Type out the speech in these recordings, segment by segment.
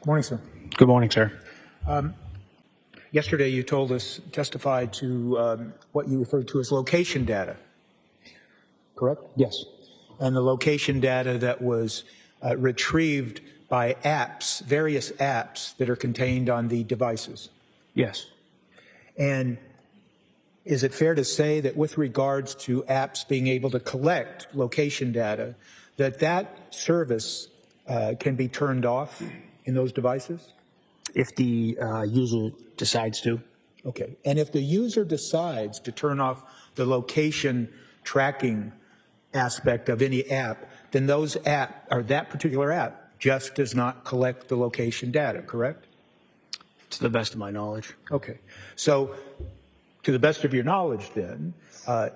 Morning, sir. Good morning, sir. Yesterday you testified to what you referred to as location data, correct? Yes. And the location data that was retrieved by apps, various apps that are contained on the devices. Yes. And is it fair to say that with regards to apps being able to collect location data, that service can be turned off in those devices? If the user decides to. Okay. And if the user decides to turn off the location tracking aspect of any app, then that particular app just does not collect the location data, correct? To the best of my knowledge. Okay. So to the best of your knowledge then,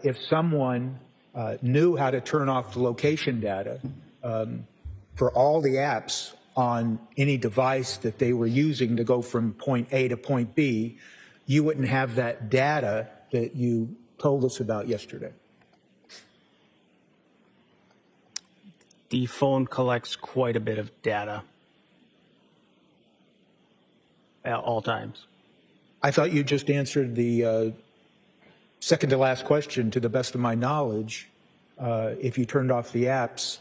if someone knew how to turn off the location data for all the apps on any device that they were using to go from point A to point B, you wouldn't have that data that you told us about yesterday. The phone collects quite a bit of data at all times. I thought you just answered the second to last question. To the best of my knowledge, if you turned off the apps,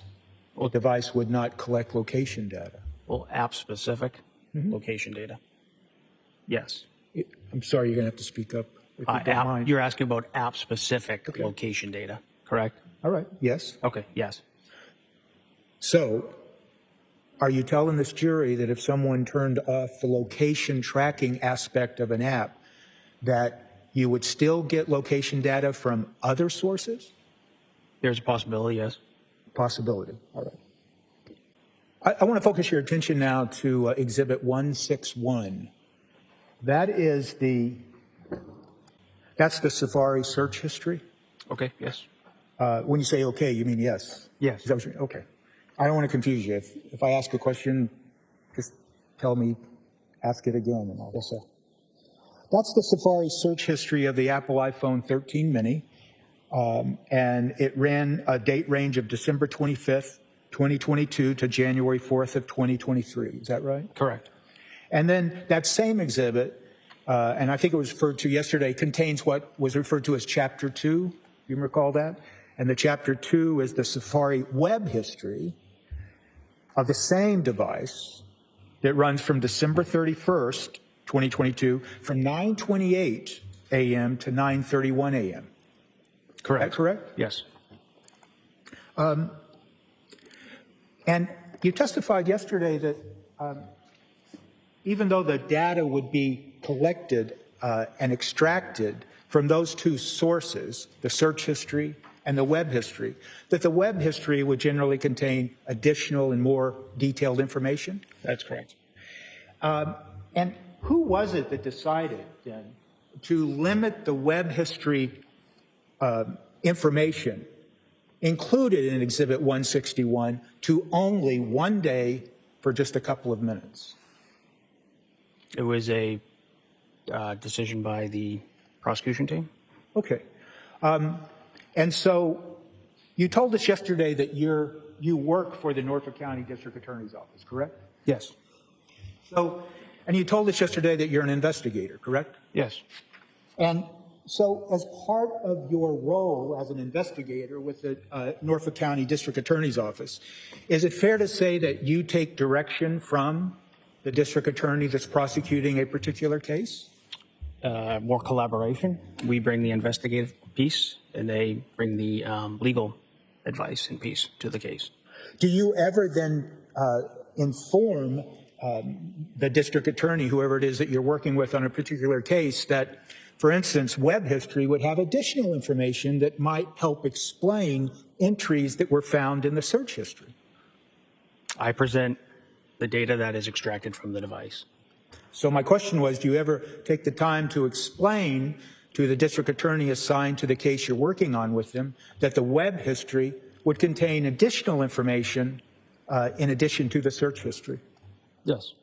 the device would not collect location data. Well, app-specific location data. Yes. I'm sorry, you're going to have to speak up if you don't mind. You're asking about app-specific location data, correct? All right. Yes. Okay, yes. So are you telling this jury that if someone turned off the location tracking aspect of an app, that you would still get location data from other sources? There's a possibility, yes. Possibility. All right. I want to focus your attention now to Exhibit 161. That's the Safari search history. Okay, yes. When you say okay, you mean yes? Yes. Is that what you mean? Okay. I don't want to confuse you. If I ask a question, just tell me, ask it again and all this. That's the Safari search history of the Apple iPhone 13 mini. And it ran a date range of December 25th, 2022 to January 4th of 2023. Is that right? Correct. And then that same exhibit, and I think it was referred to yesterday, contains what was referred to as Chapter 2. You recall that? And the Chapter 2 is the Safari web history of the same device that runs from December 31st, 2022, from 9:28 a.m. to 9:31 a.m. Correct. Is that correct? Yes. And you testified yesterday that even though the data would be collected and extracted from those two sources, the search history and the web history, that the web history would generally contain additional and more detailed information? That's correct. And who was it that decided then to limit the web history information included in Exhibit 161 to only one day for just a couple of minutes? It was a decision by the prosecution team. Okay. And so you told us yesterday that you work for the Norfolk County District Attorney's Office, correct? Yes. And you told us yesterday that you're an investigator, correct? Yes. And so as part of your role as an investigator with the Norfolk County District Attorney's Office, is it fair to say that you take direction from the district attorney that's prosecuting a particular case? More collaboration. We bring the investigative piece, and they bring the legal advice and piece to the case. Do you ever then inform the district attorney, whoever it is that you're working with on a particular case, that, for instance, web history would have additional information that might help explain entries that were found in the search history? I present the data that is extracted from the device. So my question was, do you ever take the time to explain to the district attorney assigned to the case you're working on with them that the web history would contain additional information in addition to the search history? Yes.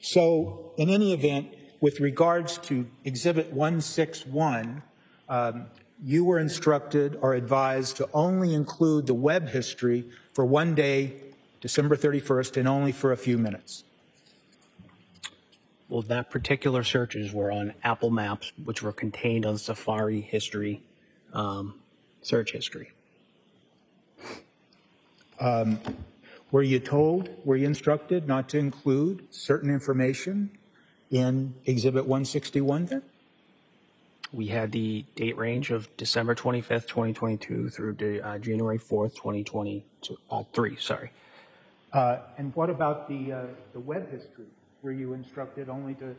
So in any event, with regards to Exhibit 161, you were instructed or advised to only include the web history for one day, December 31st, and only for a few minutes. Well, that particular searches were on Apple Maps, which were contained on Safari history, search history. Were you instructed not to include certain information in Exhibit 161 then? We had the date range of December 25th, 2022 through January 4th, 2023, sorry. And what about the web history? Were you instructed only to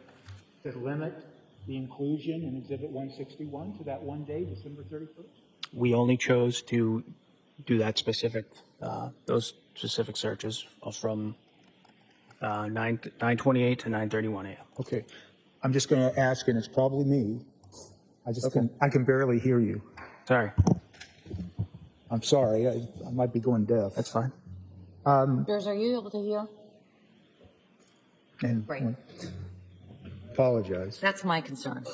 limit the inclusion in Exhibit 161 to that one day, December 31st? We only chose to do that specific, those specific searches from 9:28 to 9:31 a.m. Okay. I'm just going to ask, and it's probably me. I can barely hear you. Sorry. I'm sorry. I might be going deaf. That's fine. Piers, are you able to hear? And Great. Apologize. That's my concern.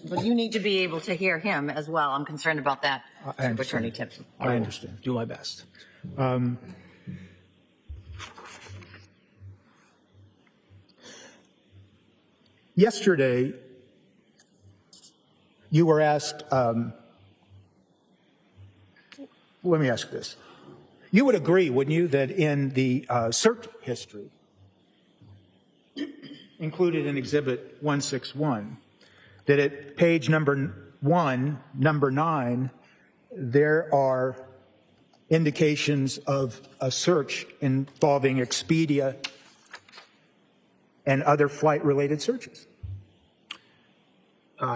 But you need to be able to hear him as well. I'm concerned about that. I understand. Attorney Tipton. I understand. Do my best. Yesterday, you were asked, let me ask this. You would agree, wouldn't you, that in the search history included in Exhibit 161, that at page number 1, number 9, there are indications of a search involving Expedia and other flight-related searches?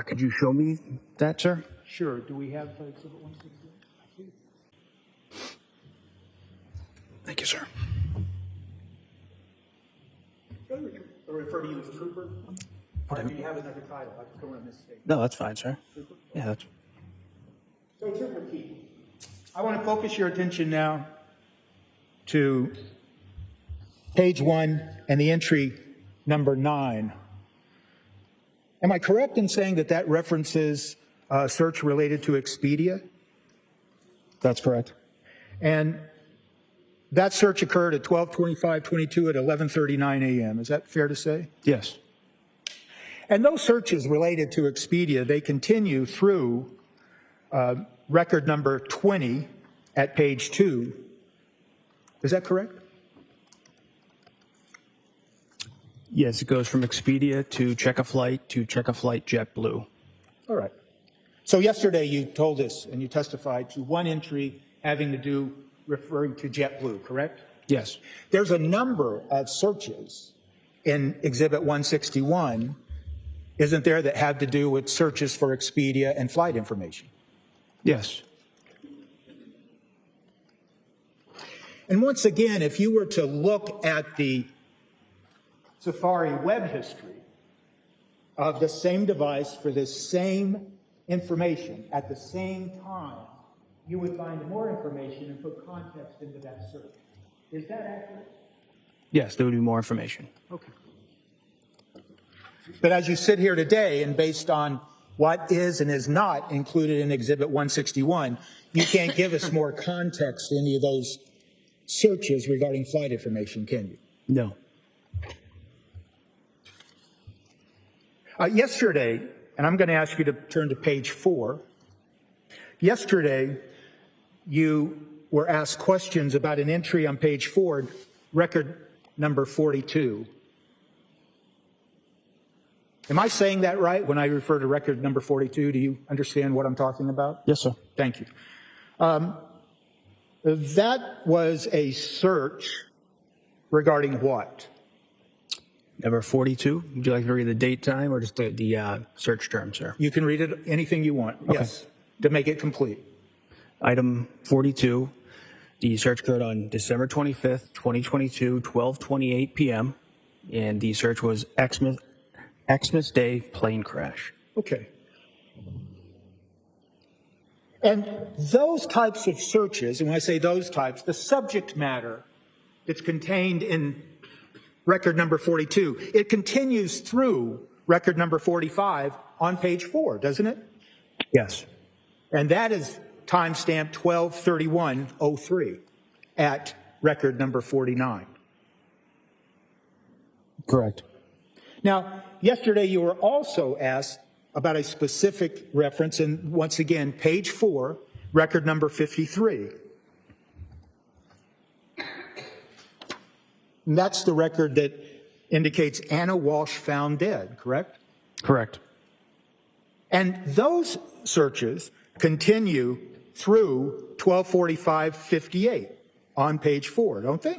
Could you show me that, sir? Sure. Do we have Exhibit 161? Thank you, sir. Or refer to you as Trooper? Or do you have another title? I don't want to mistake. No, that's fine, sir. Trooper? Yeah, that's. So, Trooper Keefe, I want to focus your attention now to page 1 and the entry number 9. Am I correct in saying that that references a search related to Expedia? That's correct. And that search occurred at 12:25:22 at 11:39 a.m. Is that fair to say? Yes. And those searches related to Expedia, they continue through record number 20 at page 2. Is that correct? Yes, it goes from Expedia to Check a Flight to Check a Flight JetBlue. All right. So yesterday you told us and you testified to one entry having to do referring to JetBlue, correct? Yes. There's a number of searches in Exhibit 161, isn't there, that have to do with searches for Expedia and flight information? Yes. And once again, if you were to look at the Safari web history of the same device for this same information at the same time, you would find more information and put context into that search. Is that accurate? Yes, there would be more information. Okay. But as you sit here today, and based on what is and is not included in Exhibit 161, you can't give us more context to any of those searches regarding flight information, can you? No. Yesterday, and I'm going to ask you to turn to page 4. Yesterday, you were asked questions about an entry on page 4, record number 42. Am I saying that right when I refer to record number 42? Do you understand what I'm talking about? Yes, sir. Thank you. That was a search regarding what? Number 42. Would you like to read the date, time, or just the search term, sir? You can read it anything you want. Okay. Yes, to make it complete. Item 42. The search occurred on December 25th, 2022, 12:28 p.m. And the search was Xmas Day plane crash. Okay. And those types of searches, and when I say those types, the subject matter that's contained in record number 42, it continues through record number 45 on page 4, doesn't it? Yes. And that is timestamp 12/31/03 at record number 49. Correct. Now, yesterday you were also asked about a specific reference, and once again, page 4, record number 53. And that's the record that indicates Anna Walshe found dead, correct? Correct. And those searches continue through 12:45:58 on page 4, don't they?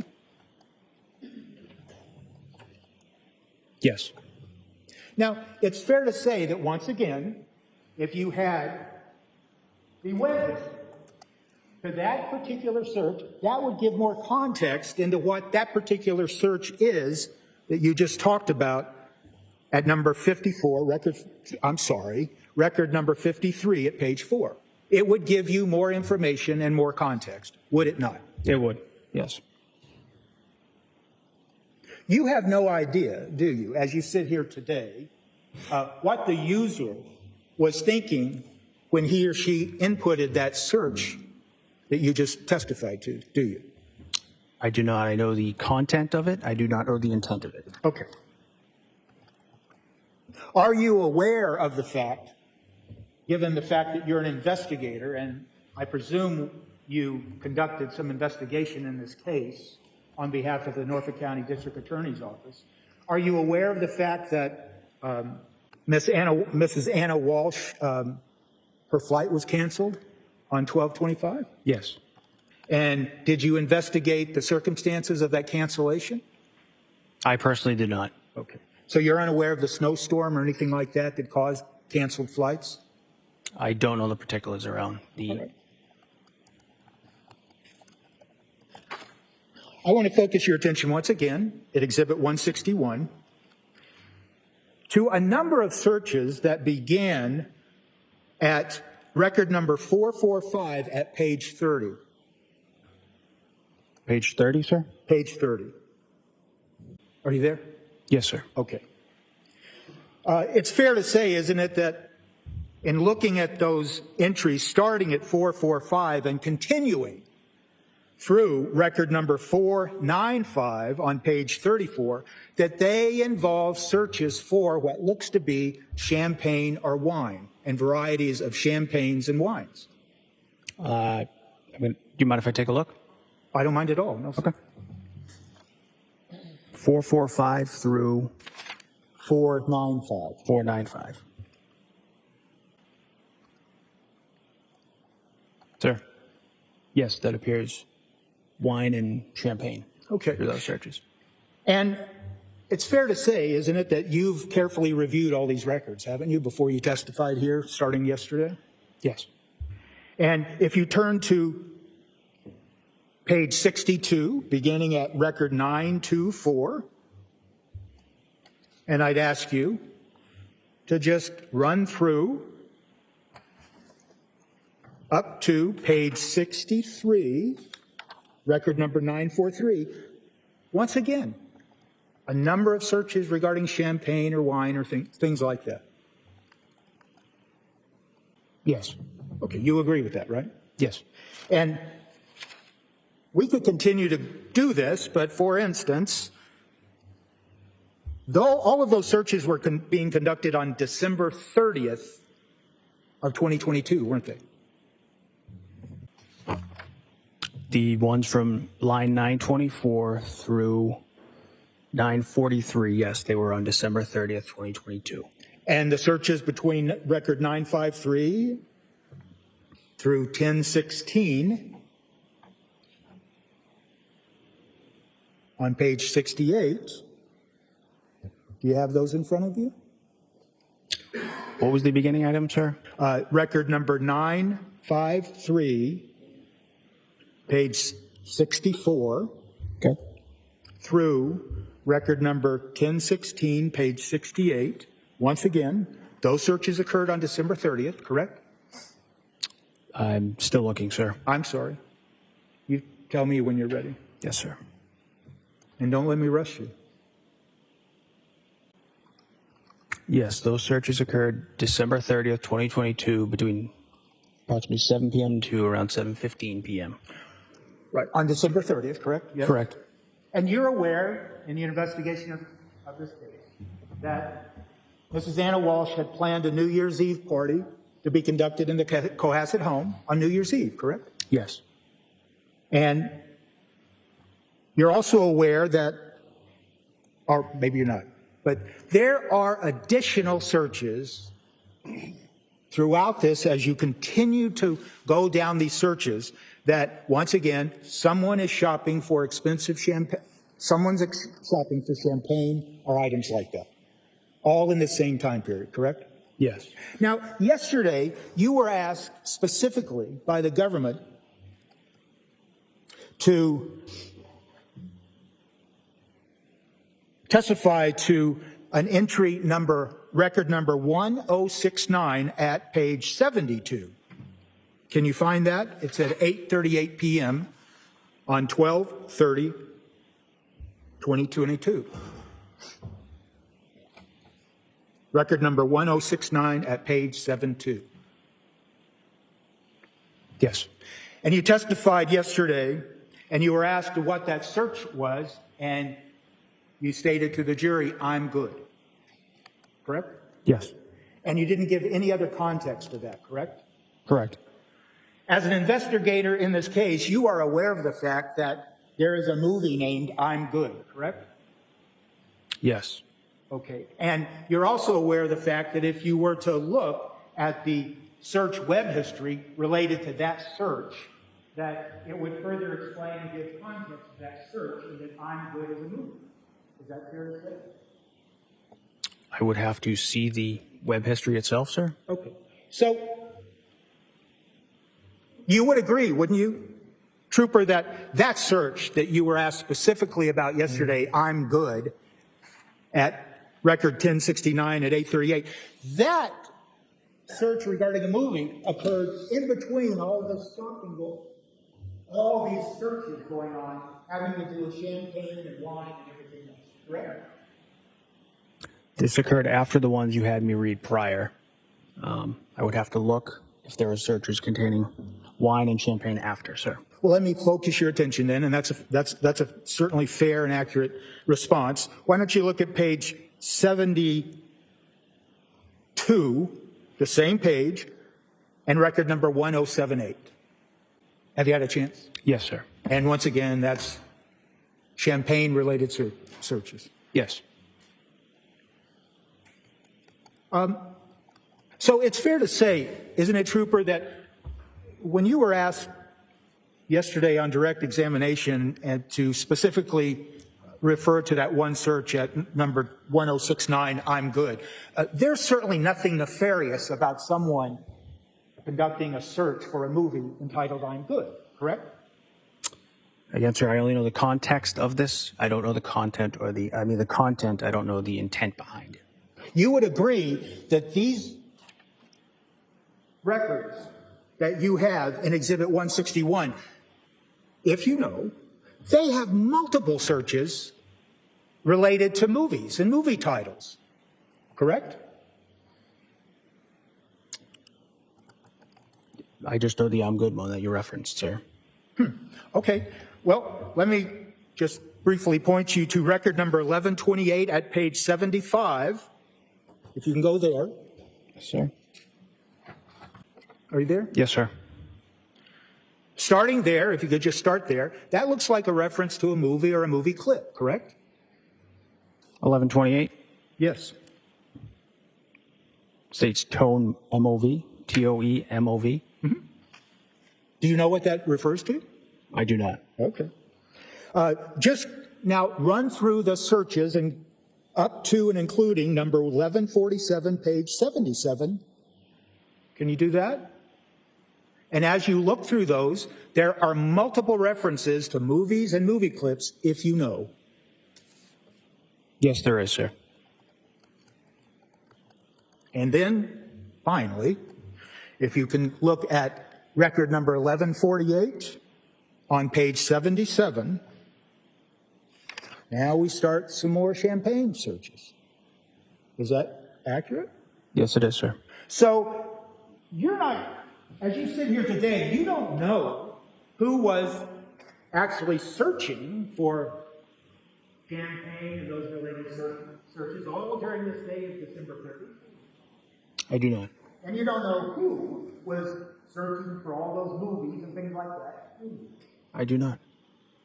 Yes. Now, it's fair to say that once again, if you had the web history to that particular search, that would give more context into what that particular search is that you just talked about at number 54, record number 53 at page 4. It would give you more information and more context, would it not? It would. Yes. You have no idea, do you, as you sit here today, what the user was thinking when he or she inputted that search that you just testified to, do you? I do not. I know the content of it. I do not know the intent of it. Okay. Are you aware of the fact, given the fact that you're an investigator, and I presume you conducted some investigation in this case on behalf of the Norfolk County District Attorney's Office, are you aware of the fact that Mrs. Anna Walshe, her flight was canceled on 12/25? Yes. And did you investigate the circumstances of that cancellation? I personally did not. Okay. So you're unaware of the snowstorm or anything like that that caused canceled flights? I don't know the particulars around the. All right. I want to focus your attention once again at Exhibit 161 to a number of searches that began at record number 445 at page 30. Page 30, sir? Page 30. Are you there? Yes, sir. Okay. It's fair to say, isn't it, that in looking at those entries starting at 445 and continuing through record number 495 on page 34, that they involve searches for what looks to be champagne or wine and varieties of champagnes and wines? Do you mind if I take a look? I don't mind at all. No, Okay. 445 through 495. 495. Sir? Yes, that appears wine and champagne Okay. through those searches. And it's fair to say, isn't it, that you've carefully reviewed all these records, haven't you, before you testified here starting yesterday? Yes. And if you turn to page 62, beginning at record 924, and I'd ask you to just run through up to page 63, record number 943. Once again, a number of searches regarding champagne or wine or things like that. Yes. Okay, you agree with that, right? Yes. And we could continue to do this, but for instance, though all of those searches were being conducted on December 30th of 2022, weren't they? The ones from line 924 through 943, yes, they were on December 30th, 2022. And the searches between record 953 through 1016 on page 68. Do you have those in front of you? What was the beginning item, sir? Record number 953, page 64, Okay. through record number 1016, page 68. Once again, those searches occurred on December 30th, correct? I'm still looking, sir. I'm sorry. You tell me when you're ready. Yes, sir. And don't let me rush you. Yes, those searches occurred December 30th, 2022, between approximately 7 p.m. to around 7:15 p.m. Right. On December 30th, correct? Yes. Correct. And you're aware in the investigation of this case that Mrs. Anna Walshe had planned a New Year's Eve party to be conducted in the Cohasset home on New Year's Eve, correct? Yes. And you're also aware that, or maybe you're not, but there are additional searches throughout this as you continue to go down these searches that, once again, someone is shopping for expensive champagne, shopping for champagne or items like that, all in the same time period, correct? Yes. Now, yesterday, you were asked specifically by the government to testify to an entry number, record number 1069 at page 72. Can you find that? It's at 8:38 p.m. on 12/30/2022. Record number 1069 at page 72. Yes. And you testified yesterday, and you were asked what that search was, and you stated to the jury, "I'm good." Correct? Yes. And you didn't give any other context to that, correct? Correct. As an investigator in this case, you are aware of the fact that there is a movie named I'm Good, correct? Yes. Okay. And you're also aware of the fact that if you were to look at the search web history related to that search, that it would further explain and give context to that search and that I'm Good is a movie. Is that fair to say? I would have to see the web history itself, sir. Okay. So you would agree, wouldn't you, Trooper, that that search that you were asked specifically about yesterday, I'm Good, at record 1069 at 8:38, that search regarding a movie occurred in between all these searches going on, having to do with champagne and wine and everything else, correct? This occurred after the ones you had me read prior. I would have to look if there were searches containing wine and champagne after, sir. Well, let me focus your attention then, and that's a certainly fair and accurate response. Why don't you look at page 72, the same page, and record number 1078. Have you had a chance? Yes, sir. And once again, that's champagne-related searches. Yes. So it's fair to say, isn't it, Trooper, that when you were asked yesterday on direct examination and to specifically refer to that one search at number 1069, I'm Good, there's certainly nothing nefarious about someone conducting a search for a movie entitled I'm Good, correct? Again, sir, I only know the context of this. I don't know the content the content, I don't know the intent behind it. You would agree that these records that you have in Exhibit 161, if you know, they have multiple searches related to movies and movie titles, correct? I just know the I'm Good one that you referenced, sir. Okay. Well, let me just briefly point you to record number 1128 at page 75. If you can go there. Yes, sir. Are you there? Yes, sir. Starting there, if you could just start there, that looks like a reference to a movie or a movie clip, correct? 1128 Yes. states tone MOV, TOE-MOV. Do you know what that refers to? I do not. Okay. Just now run through the searches and up to and including number 1147, page 77. Can you do that? And as you look through those, there are multiple references to movies and movie clips, if you know. Yes, there is, sir. And then, finally, if you can look at record number 1148 on page 77, now we start some more champagne searches. Is that accurate? Yes, it is, sir. So you're not, as you sit here today, you don't know who was actually searching for Champaign and those related searches, all during this day of December 30th? I do not. And you don't know who was searching for all those movies and things like that? I do not.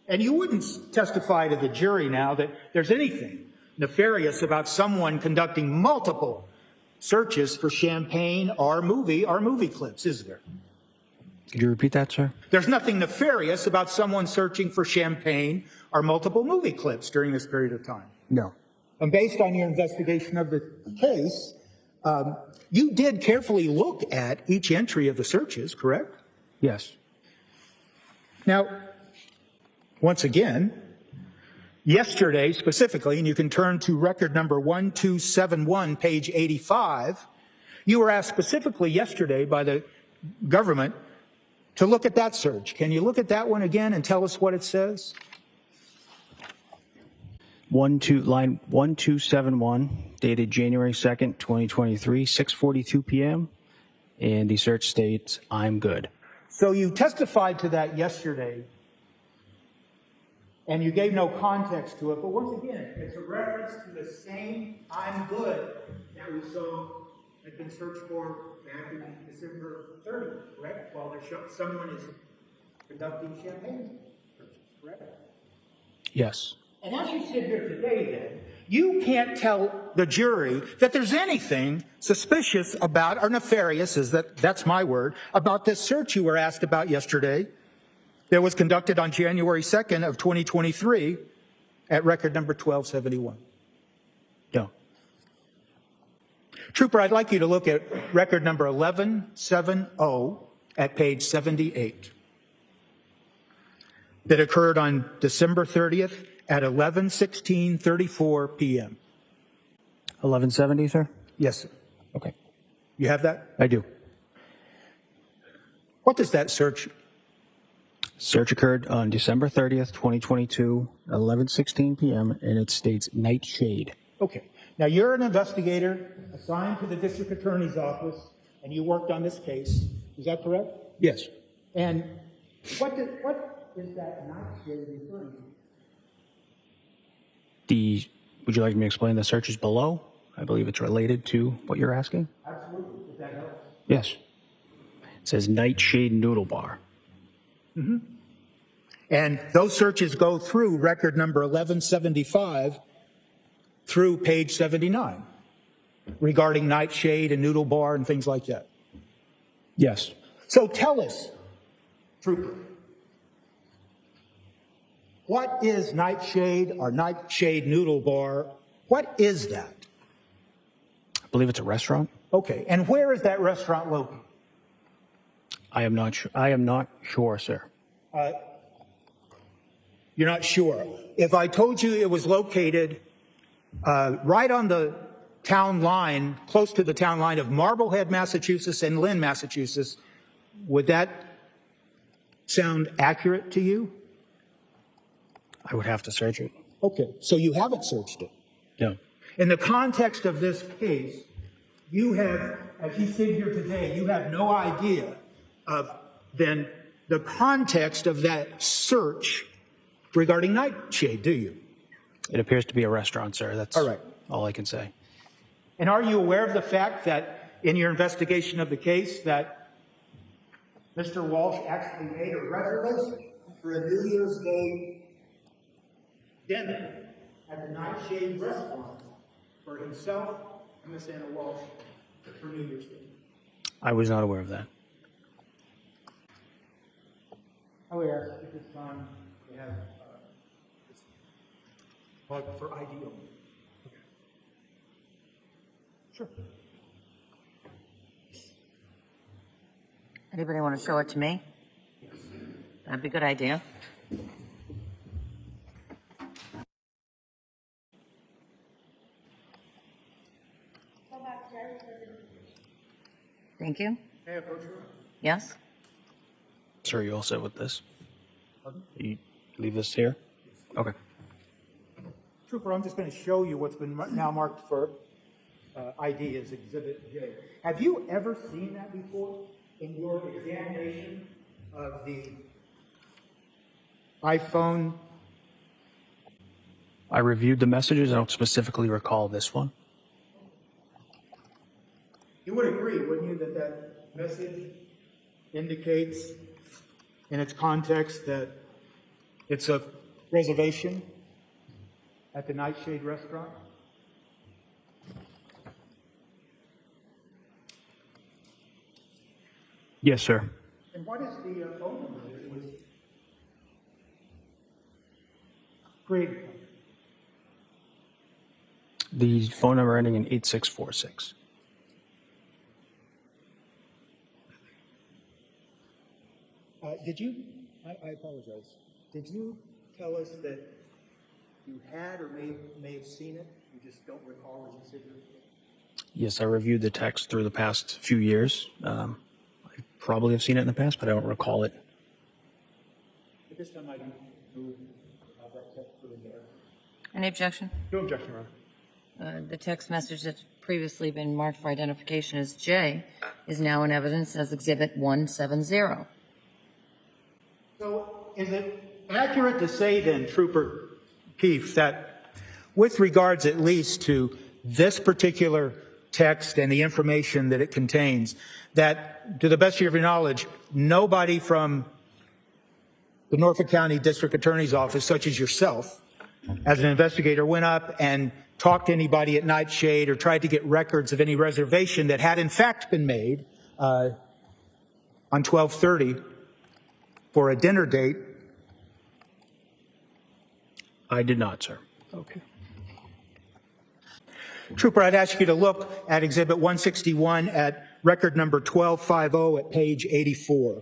And you wouldn't testify to the jury now that there's anything nefarious about someone conducting multiple searches for champagne or movie clips, is there? Could you repeat that, sir? There's nothing nefarious about someone searching for champagne or multiple movie clips during this period of time. No. And based on your investigation of the case, you did carefully look at each entry of the searches, correct? Yes. Now, once again, yesterday specifically, and you can turn to record number 1271, page 85, you were asked specifically yesterday by the government to look at that search. Can you look at that one again and tell us what it says? Line 1271, dated January 2nd, 2023, 6:42 p.m. And the search states, "I'm good." So you testified to that yesterday, and you gave no context to it, but once again, it's a reference to the same "I'm good" that we saw had been searched for back in December 30th, correct? While someone is conducting champagne searches, correct? Yes. And as you sit here today, then, you can't tell the jury that there's anything suspicious about or nefarious, that's my word, about this search you were asked about yesterday that was conducted on January 2nd of 2023 at record number 1271. No. Trooper, I'd like you to look at record number 1170 at page 78 that occurred on December 30th at 11:16:34 p.m. 1170, sir? Yes, sir. Okay. You have that? I do. What does that search? Search occurred on December 30th, 2022, 11:16 p.m., and it states Nightshade. Okay. Now, you're an investigator assigned to the district attorney's office, and you worked on this case. Is that correct? Yes. And what is that Nightshade referring to? Would you like me to explain the searches below? I believe it's related to what you're asking. Absolutely, if that helps. Yes. It says Nightshade Noodle Bar. Mm-hmm. And those searches go through record number 1175 through page 79 regarding Nightshade and Noodle Bar and things like that. Yes. So tell us, Trooper, what is Nightshade or Nightshade Noodle Bar? What is that? I believe it's a restaurant. Okay, and where is that restaurant located? I am not sure. I am not sure, sir. You're not sure. If I told you it was located right on the town line, close to the town line of Marblehead, Massachusetts and Lynn, Massachusetts, would that sound accurate to you? I would have to search it. Okay, so you haven't searched it. No. In the context of this case, you have, as you sit here today, you have no idea of then the context of that search regarding Nightshade, do you? It appears to be a restaurant, sir. That's all right. All I can say. And are you aware of the fact that in your investigation of the case that Mr. Walshe actually made a reservation for a New Year's Day dinner at the Nightshade restaurant for himself and Miss Anna Walshe for New Year's Day? I was not aware of that. I would ask at this time to have for ID only. Okay. Sure. Anybody want to show it to me? That'd be a good idea. Thank you. May I approach you? Yes? Sir, you all set with this? You leave this here? Okay. Trooper, I'm just going to show you what's been now marked for ID as Exhibit J. Have you ever seen that before in your examination of the iPhone I reviewed the messages. I don't specifically recall this one. You would agree, wouldn't you, that that message indicates in its context that it's a reservation at the Nightshade restaurant? Yes, sir. And what is the phone number that it was created from? The phone number ending in 8646. I apologize. Did you tell us that you had or may have seen it? You just don't recall as you sit here? Yes, I reviewed the text through the past few years. I probably have seen it in the past, but I don't recall it. At this time, I don't move that text through there. Any objection? No objection, Your Honor. The text message that's previously been marked for identification as J is now in evidence as Exhibit 170. So is it accurate to say then, Trooper Keefe, that with regards at least to this particular text and the information that it contains, that to the best of your knowledge, nobody from the Norfolk County District Attorney's Office, such as yourself, as an investigator, went up and talked to anybody at Nightshade or tried to get records of any reservation that had in fact been made on 12/30 for a dinner date? I did not, sir. Okay. Trooper, I'd ask you to look at Exhibit 161 at record number 1250 at page 84.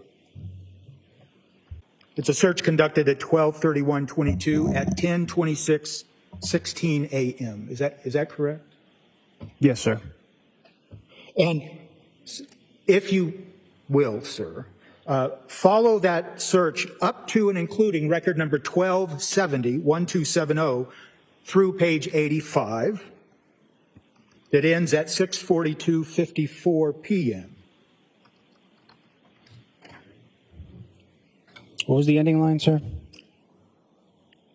It's a search conducted at 12/31/22 at 10:26:16 a.m. Is that correct? Yes, sir. And if you will, sir, follow that search up to and including record number 1270 through page 85 that ends at 6:42:54 p.m. What was the ending line, sir?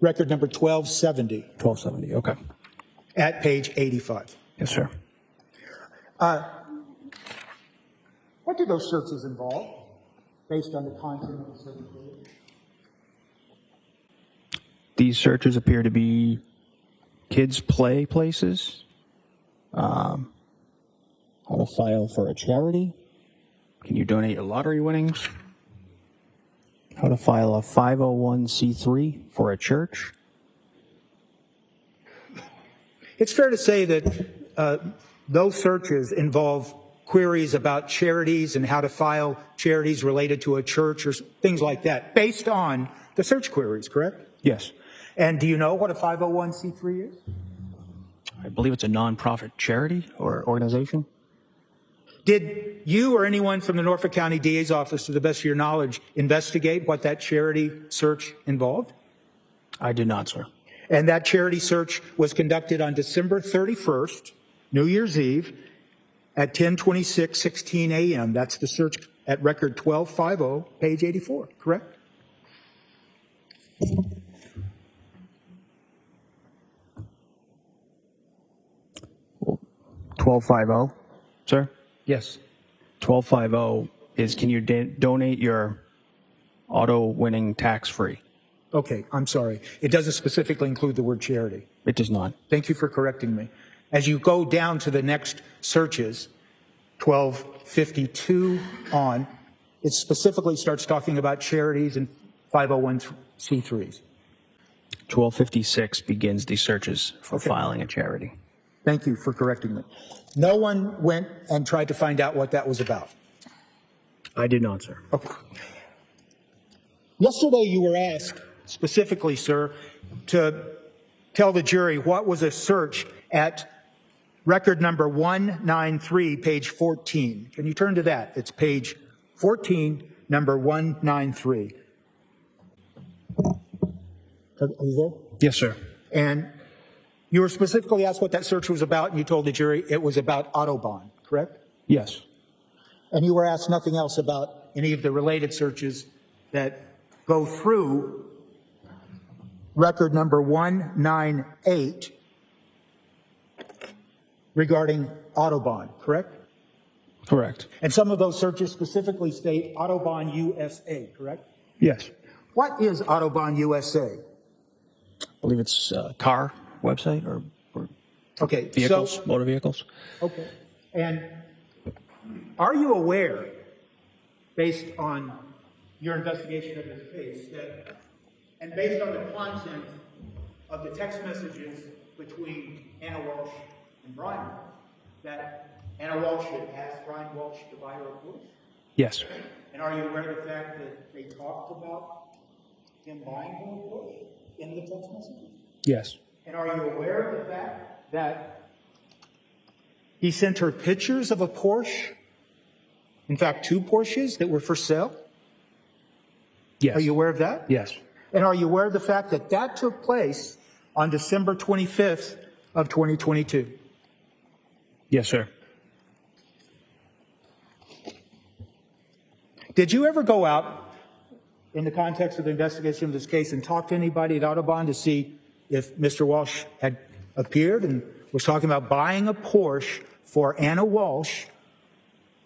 Record number 1270 1270. Okay. at page 85. Yes, sir. What do those searches involve based on the content of the search? These searches appear to be kids' play places. How to file for a charity. Can you donate your lottery winnings? How to file a 501c3 for a church. It's fair to say that those searches involve queries about charities and how to file charities related to a church or things like that, based on the search queries, correct? Yes. And do you know what a 501c3 is? I believe it's a nonprofit charity or organization. Did you or anyone from the Norfolk County DA's office, to the best of your knowledge, investigate what that charity search involved? I did not, sir. And that charity search was conducted on December 31st, New Year's Eve, at 10:26:16 a.m. That's the search at record 1250, page 84, correct? Well, 1250, sir? Yes. 1250 is, can you donate your auto winning tax-free? Okay, I'm sorry. It doesn't specifically include the word charity. It does not. Thank you for correcting me. As you go down to the next searches, 1252 on, it specifically starts talking about charities and 501c3s. 1256 begins the searches for Okay. filing a charity. Thank you for correcting me. No one went and tried to find out what that was about. I did not, sir. Okay. Yesterday you were asked specifically, sir, to tell the jury what was a search at record number 193, page 14. Can you turn to that? It's page 14, number 193. Are you there? Yes, sir. And you were specifically asked what that search was about, and you told the jury it was about Autobahn, correct? Yes. And you were asked nothing else about any of the related searches that go through record number 198 regarding Autobahn, correct? Correct. And some of those searches specifically state Autobahn USA, correct? Yes. What is Autobahn USA? I believe it's a car website or Okay, vehicles, so, motor vehicles. okay. And are you aware, based on your investigation of this case, that, and based on the content of the text messages between Anna Walsh and Brian, that Anna Walsh had asked Brian Walsh to buy her a Porsche? Yes. And are you aware of the fact that they talked about him buying her a Porsche in the text messages? Yes. And are you aware of the fact that he sent her pictures of a Porsche? In fact, 2 Porsches that were for sale? Yes. Are you aware of that? Yes. And are you aware of the fact that that took place on December 25th of 2022? Yes, sir. Did you ever go out in the context of the investigation of this case and talk to anybody at Autobahn to see if Mr. Walsh had appeared and was talking about buying a Porsche for Anna Walsh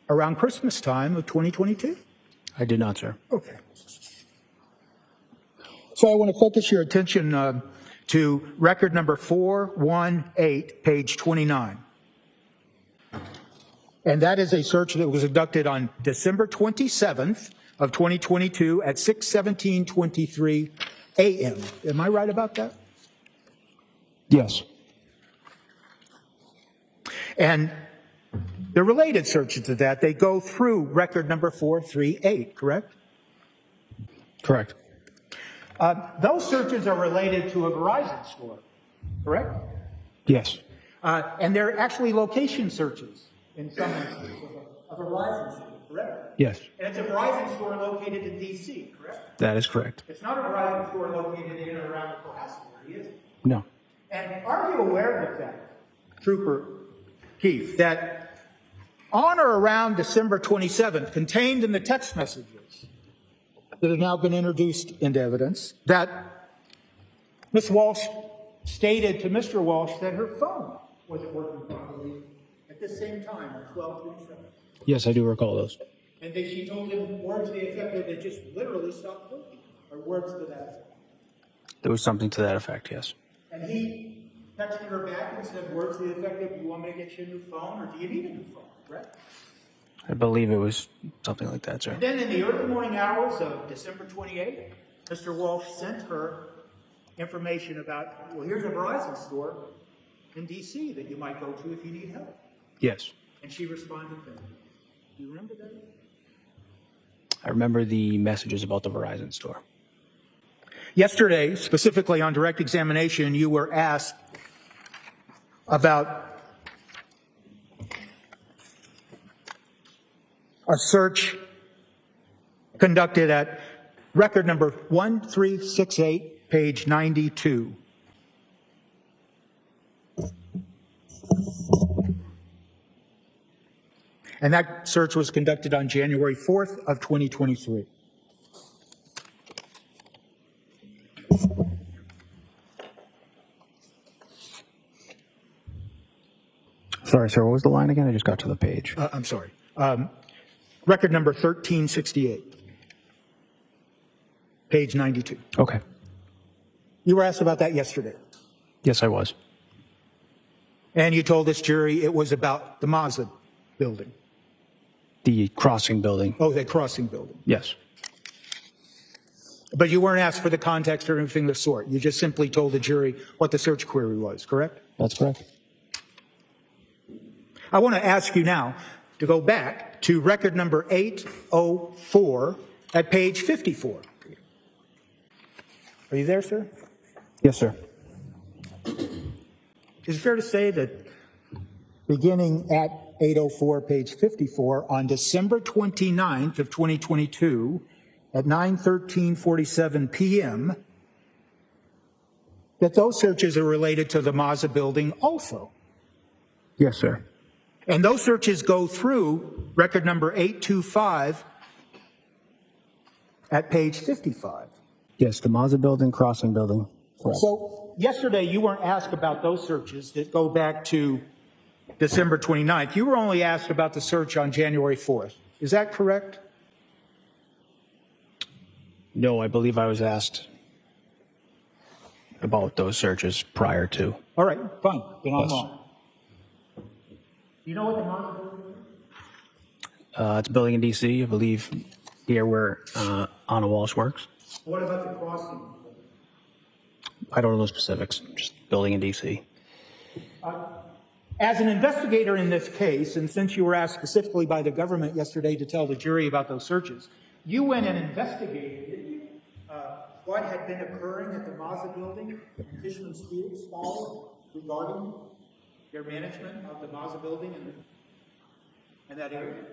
around Christmas time of 2022? I did not, sir. Okay. So I want to focus your attention to record number 418, page 29. And that is a search that was conducted on December 27th of 2022 at 6:17:23 a.m. Am I right about that? Yes. And the related searches to that, they go through record number 438, correct? Correct. Those searches are related to a Verizon store, correct? Yes. And they're actually location searches in some instances of a Verizon store, correct? Yes. And it's a Verizon store located in D.C., correct? That is correct. It's not a Verizon store located in or around the Cohasset area, is it? No. And are you aware of the fact, Trooper Keefe, that on or around December 27th, contained in the text messages that have now been introduced into evidence, that Ms. Walsh stated to Mr. Walsh that her phone wasn't working properly at the same time at 12:27. Yes, I do recall those. And then she told him words to the effect that it just literally stopped working, or words to that effect. There was something to that effect, yes. And he texted her back and said words to the effect of, do you want me to get you a new phone, or do you need a new phone, correct? I believe it was something like that, sir. And then in the early morning hours of December 28th, Mr. Walsh sent her information about, well, here's a Verizon store in D.C. that you might go to if you need help. Yes. And she responded then. Do you remember that? I remember the messages about the Verizon store. Yesterday, specifically on direct examination, you were asked about a search conducted at record number 1368, page 92. And that search was conducted on January 4th of 2023. Sorry, sir. What was the line again? I just got to the page. I'm sorry. Record number 1368, page 92. Okay. You were asked about that yesterday. Yes, I was. And you told this jury it was about the Mazza building. The crossing building. Oh, the crossing building. Yes. But you weren't asked for the context or anything of the sort. You just simply told the jury what the search query was, correct? That's correct. I want to ask you now to go back to record number 804 at page 54. Are you there, sir? Yes, sir. Is it fair to say that beginning at 804, page 54, on December 29th of 2022 at 9:13:47 p.m., that those searches are related to the Mazza building also? Yes, sir. And those searches go through record number 825 at page 55. Yes, the Mazza building, crossing building. Correct. So yesterday, you weren't asked about those searches that go back to December 29th. You were only asked about the search on January 4th. Is that correct? No, I believe I was asked about those searches prior to. All right, fine. Then I'm Yes. wrong. You know what the Mazza building is? It's a building in D.C., I believe, here where Anna Walshe works. What about the crossing? I don't know the specifics, just building in D.C. As an investigator in this case, and since you were asked specifically by the government yesterday to tell the jury about those searches, you went and investigated, didn't you, what had been occurring at the Mazza building in Tishman Spire regarding their management of the Mazza building and that area?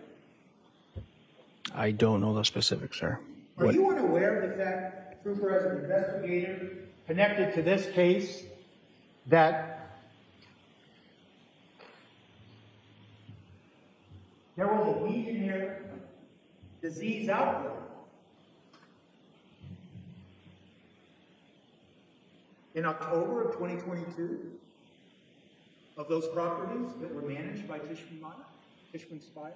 I don't know the specifics, sir. Are you unaware of the fact, Trooper, as an investigator connected to this case, that there was a Legionnaire disease outbreak in October of 2022 of those properties that were managed by Tishman Spire?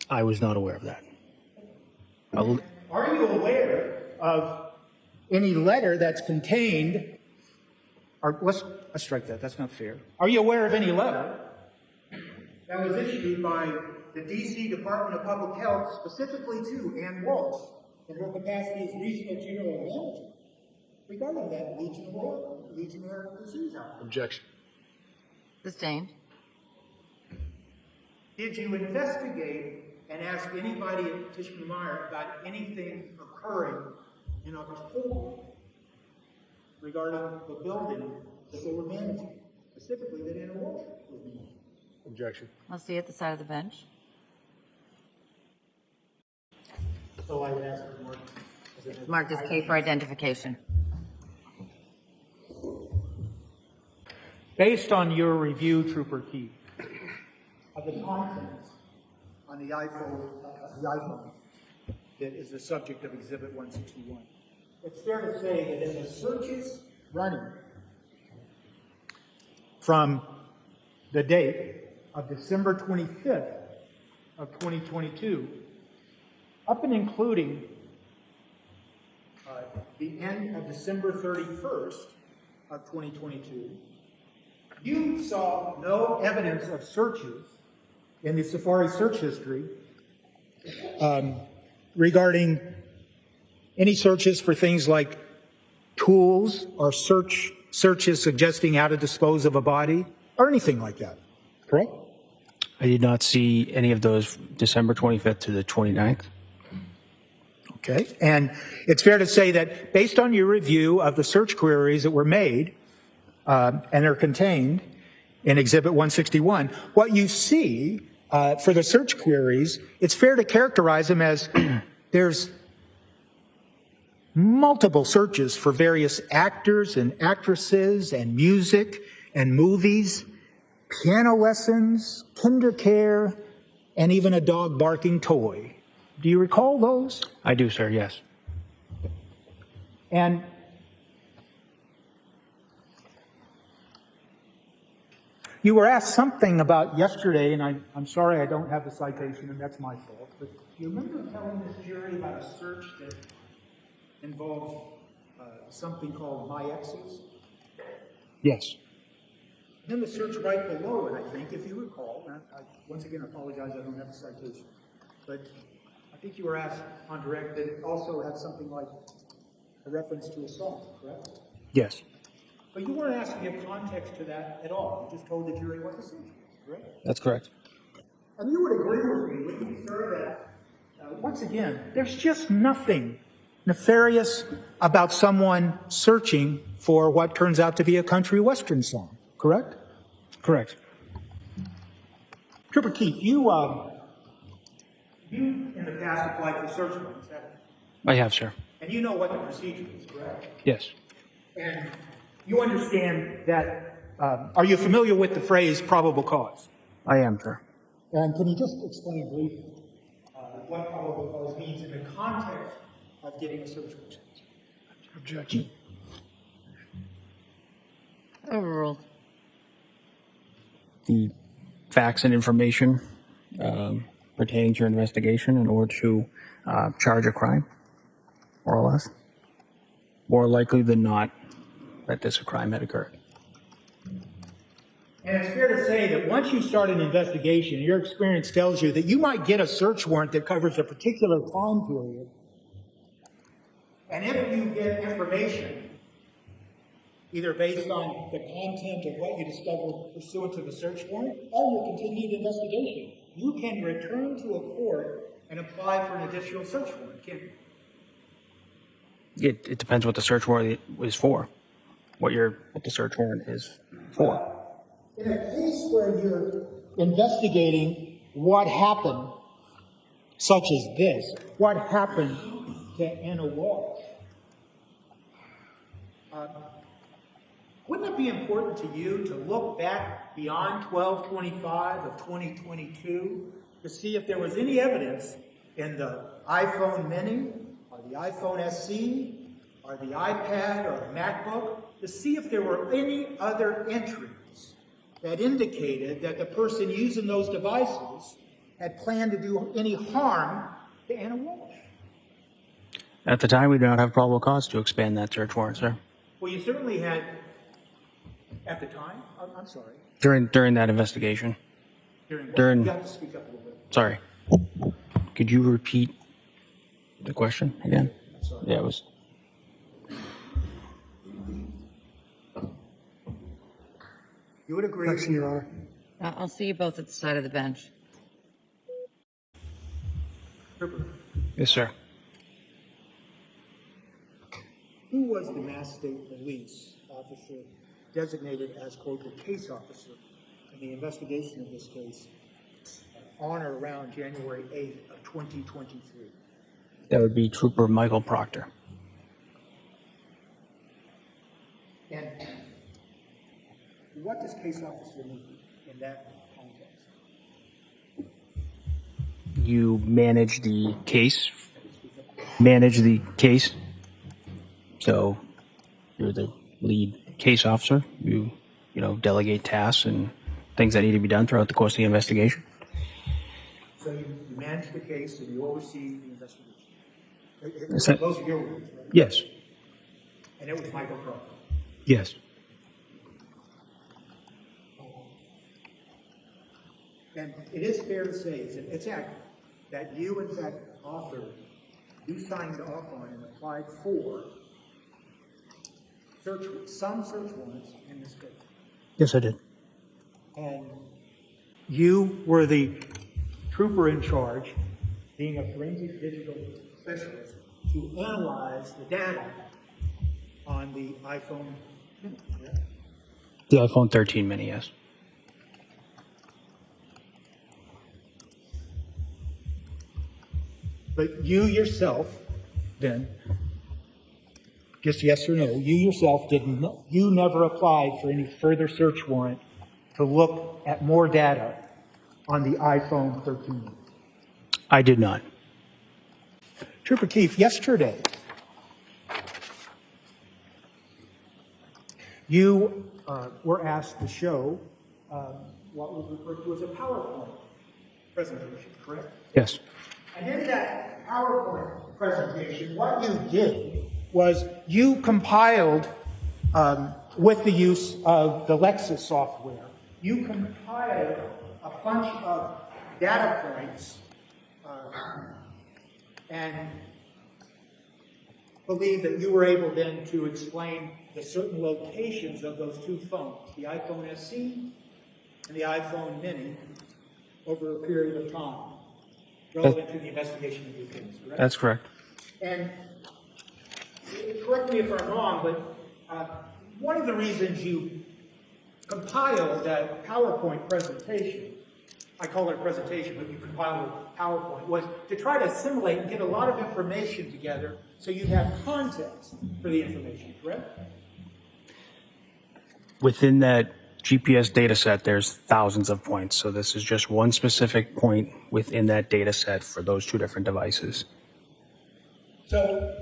I was not aware of that. Are you aware of any letter that's contained, or let's strike that, that's not fair. Are you aware of any letter that was issued by the D.C. Department of Public Health specifically to Ann Walsh in her capacity as Regional General Manager regarding that Legionnaire disease outbreak? Objection. Sustained. Did you investigate and ask anybody at Tishman Meyer about anything occurring in October regarding the building that they were managing, specifically that Ann Walsh was managing? Objection. I'll see you at the side of the bench. So I would ask for more. It's marked as K for identification. Based on your review, Trooper Keefe, of the contents on the iPhone that is the subject of Exhibit 161, it's fair to say that in the searches running from the date of December 25th of 2022 up and including the end of December 31st of 2022, you saw no evidence of searches in the Safari search history regarding any searches for things like tools or searches suggesting how to dispose of a body or anything like that, correct? I did not see any of those December 25th to the 29th. Okay, and it's fair to say that based on your review of the search queries that were made and are contained in Exhibit 161, what you see for the search queries, it's fair to characterize them as there's multiple searches for various actors and actresses and music and movies, piano lessons, kinder care, and even a dog barking toy. Do you recall those? I do, sir, yes. And you were asked something about yesterday, and I'm sorry I don't have the citation, and that's my fault, but do you remember telling this jury about a search that involved something called My Exes? Yes. Then the search right below it, I think, if you recall, and I once again apologize, I don't have the citation, but I think you were asked on direct that it also had something like a reference to a song, correct? Yes. But you weren't asked to give context to that at all. You just told the jury what the search was, correct? That's correct. And you would agree with me, wouldn't you, sir, that, once again, there's just nothing nefarious about someone searching for what turns out to be a country western song, correct? Correct. Trooper Keefe, you in the past applied for search warrants, haven't you? I have, sir. And you know what the procedure is, correct? Yes. And you understand that, are you familiar with the phrase probable cause? I am, sir. And can you just explain briefly what probable cause means in the context of getting a search warrant? Objection. Overruled. The facts and information pertaining to your investigation in order to charge a crime, more or less. More likely than not that this crime had occurred. And it's fair to say that once you start an investigation, your experience tells you that you might get a search warrant that covers a particular time period. And if you get information, either based on the content of what you discovered pursuant to the search warrant or your continued investigation, you can return to a court and apply for an additional search warrant, can't you? It depends what the search warrant is for, what the search warrant is for. In a case where you're investigating what happened, such as this, what happened to Anna Walshe, wouldn't it be important to you to look back beyond 12/25 of 2022 to see if there was any evidence in the iPhone Mini or the iPhone SE or the iPad or the MacBook to see if there were any other entries that indicated that the person using those devices had planned to do any harm to Anna Walshe? At the time, we do not have probable cause to expand that search warrant, sir. Well, you certainly had, at the time, I'm sorry. During that investigation. You have to speak up a little bit. Sorry. Could you repeat the question again? I'm sorry. Yeah, it was. You would agree? Action, Your Honor. I'll see you both at the side of the bench. Trooper, Yes, sir. who was the Mass State Police officer designated as, quote, the case officer in the investigation of this case on or around January 8th of 2023? That would be Trooper Michael Proctor. And what does case officer mean in that context? You manage the case. So you're the lead case officer. You delegate tasks and things that need to be done throughout the course of the investigation. So you manage the case and you oversee the investigation. Is that- Those are your words, right? Yes. And it was Michael Proctor. Yes. And it is fair to say, it's accurate, that you, in fact, authored, you signed off on and applied for some search warrants in this case. Yes, I did. And you were the trooper in charge, being a forensic digital specialist, to analyze the data on the iPhone. Yeah? The iPhone 13 mini, yes. But you yourself, then, just yes or no, you yourself you never applied for any further search warrant to look at more data on the iPhone 13. I did not. Trooper Keefe, yesterday, you were asked to show what was referred to as a PowerPoint presentation, correct? Yes. And in that PowerPoint presentation, what you did was you compiled, with the use of the Lexis software, you compiled a bunch of data points and believe that you were able then to explain the certain locations of those two phones, the iPhone SE and the iPhone Mini, over a period of time, relevant to the investigation of these things, correct? That's correct. And correct me if I'm wrong, but one of the reasons you compiled that PowerPoint presentation, I call it a presentation, but you compiled a PowerPoint, was to try to assimilate and get a lot of information together so you'd have context for the information, correct? Within that GPS data set, there's thousands of points. So this is just one specific point within that data set for those two different devices. So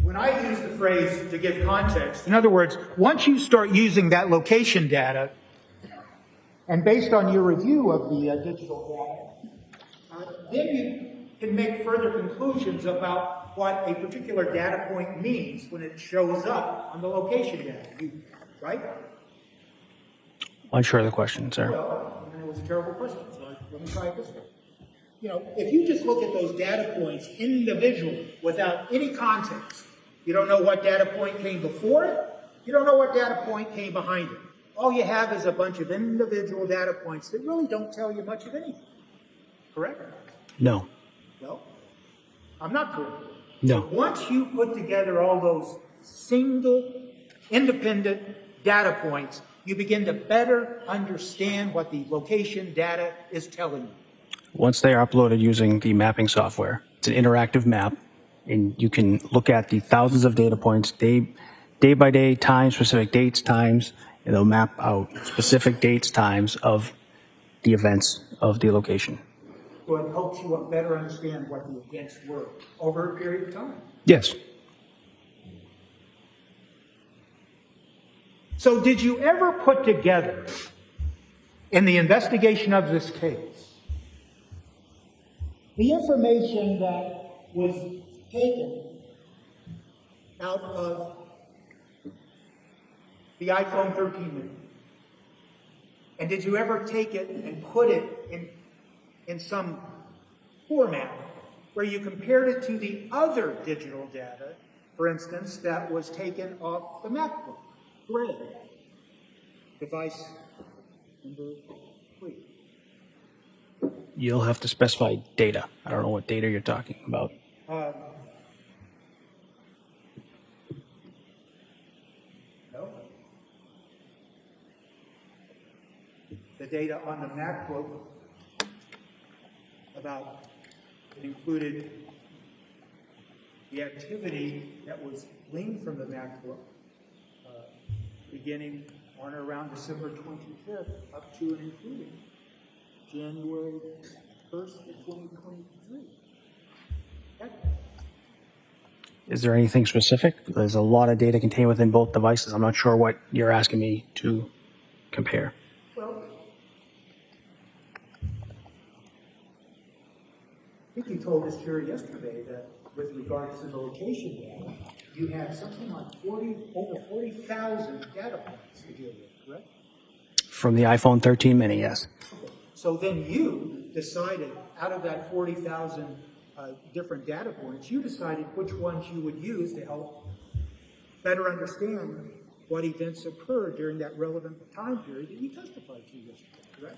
when when I use the phrase to give context, in other words, once you start using that location data, and based on your review of the digital data, then you can make further conclusions about what a particular data point means when it shows up on the location data, right? Unsure of the question, sir. Well, it was a terrible question, so let me try it this way. You know, if you just look at those data points individually without any context, you don't know what data point came before it, you don't know what data point came behind it. All you have is a bunch of individual data points that really don't tell you much of anything. Correct? No. Well, I'm not correct. No. Once you put together all those single, independent data points, you begin to better understand what the location data is telling you. Once they are uploaded using the mapping software, it's an interactive map, and you can look at the thousands of data points day by day, times, specific dates, times, and they'll map out specific dates, times of the events of the location. So it helps you better understand what the events were over a period of time. Yes. So did you ever put together, in the investigation of this case, the information that was taken out of the iPhone 13 mini? And did you ever take it and put it in some format where you compared it to the other digital data, for instance, that was taken off the MacBook Gray, device number 3? You'll have to specify data. I don't know what data you're talking about. No. The data on the MacBook about it included the activity that was gleaned from the MacBook beginning on or around December 25th up to and including January 1st of 2023. Okay. Is there anything specific? There's a lot of data contained within both devices. I'm not sure what you're asking me to compare. Well, I think you told us here yesterday that with regards to the location data, you had something like over 40,000 data points to deal with, correct? From the iPhone 13 mini, yes. Okay. So then you decided, out of that 40,000 different data points, you decided which ones you would use to help better understand what events occurred during that relevant time period that you testified to yesterday, correct?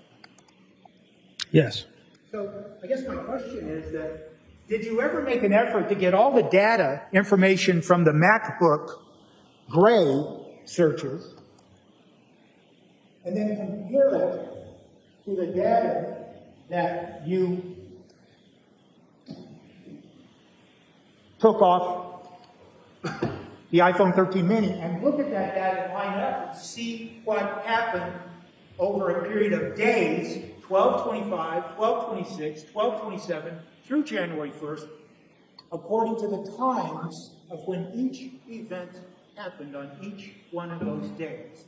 Yes. So I guess my question is that, did you ever make an effort to get all the data information from the MacBook Gray searches and then compare it to the data that you took off the iPhone 13 mini and look at that data and line it up and see what happened over a period of days, 12/25, 12/26, 12/27, through January 1st, according to the times of when each event happened on each one of those days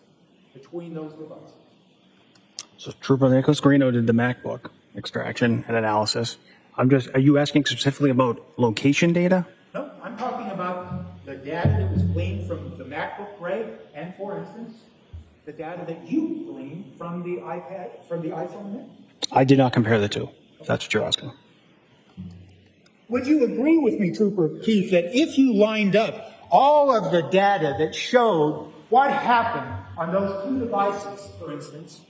between those devices. So Trooper Nicholas Guarino did the MacBook extraction and analysis. Are you asking specifically about location data? No, I'm talking about the data that was gleaned from the MacBook Gray and, for instance, the data that you gleaned from the iPad, from the iPhone mini. I did not compare the two, if that's what you're asking. Would you agree with me, Trooper Keefe, that if you lined up all of the data that showed what happened on those two devices, for instance,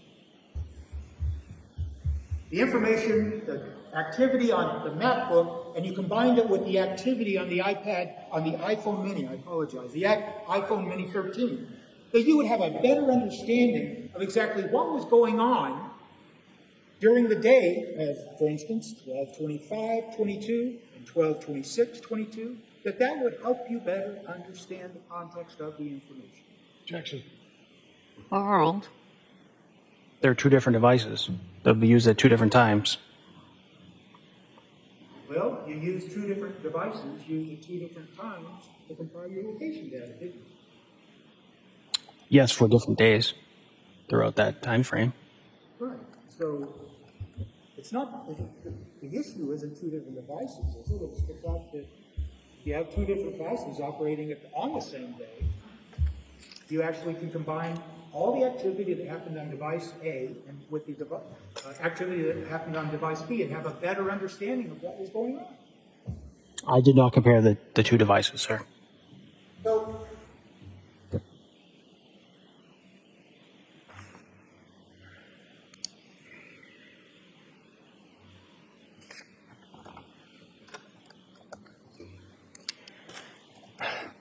the information, the activity on the MacBook, and you combined it with the activity on the iPad, on the iPhone mini, the iPhone mini 13, that you would have a better understanding of exactly what was going on during the day of, for instance, 12/25/22 and 12/26/22, that would help you better understand the context of the information. Objection. Overruled. They're two different devices. They'll be used at two different times. Well, you use two different devices used at two different times to compile your location data, didn't you? Yes, for different days throughout that time frame. Right. So it's not, the issue isn't two different devices, is it? It's the fact that you have two different devices operating on the same day. You actually can combine all the activity that happened on device A and with the activity that happened on device B and have a better understanding of what was going on. I did not compare the two devices, sir. So,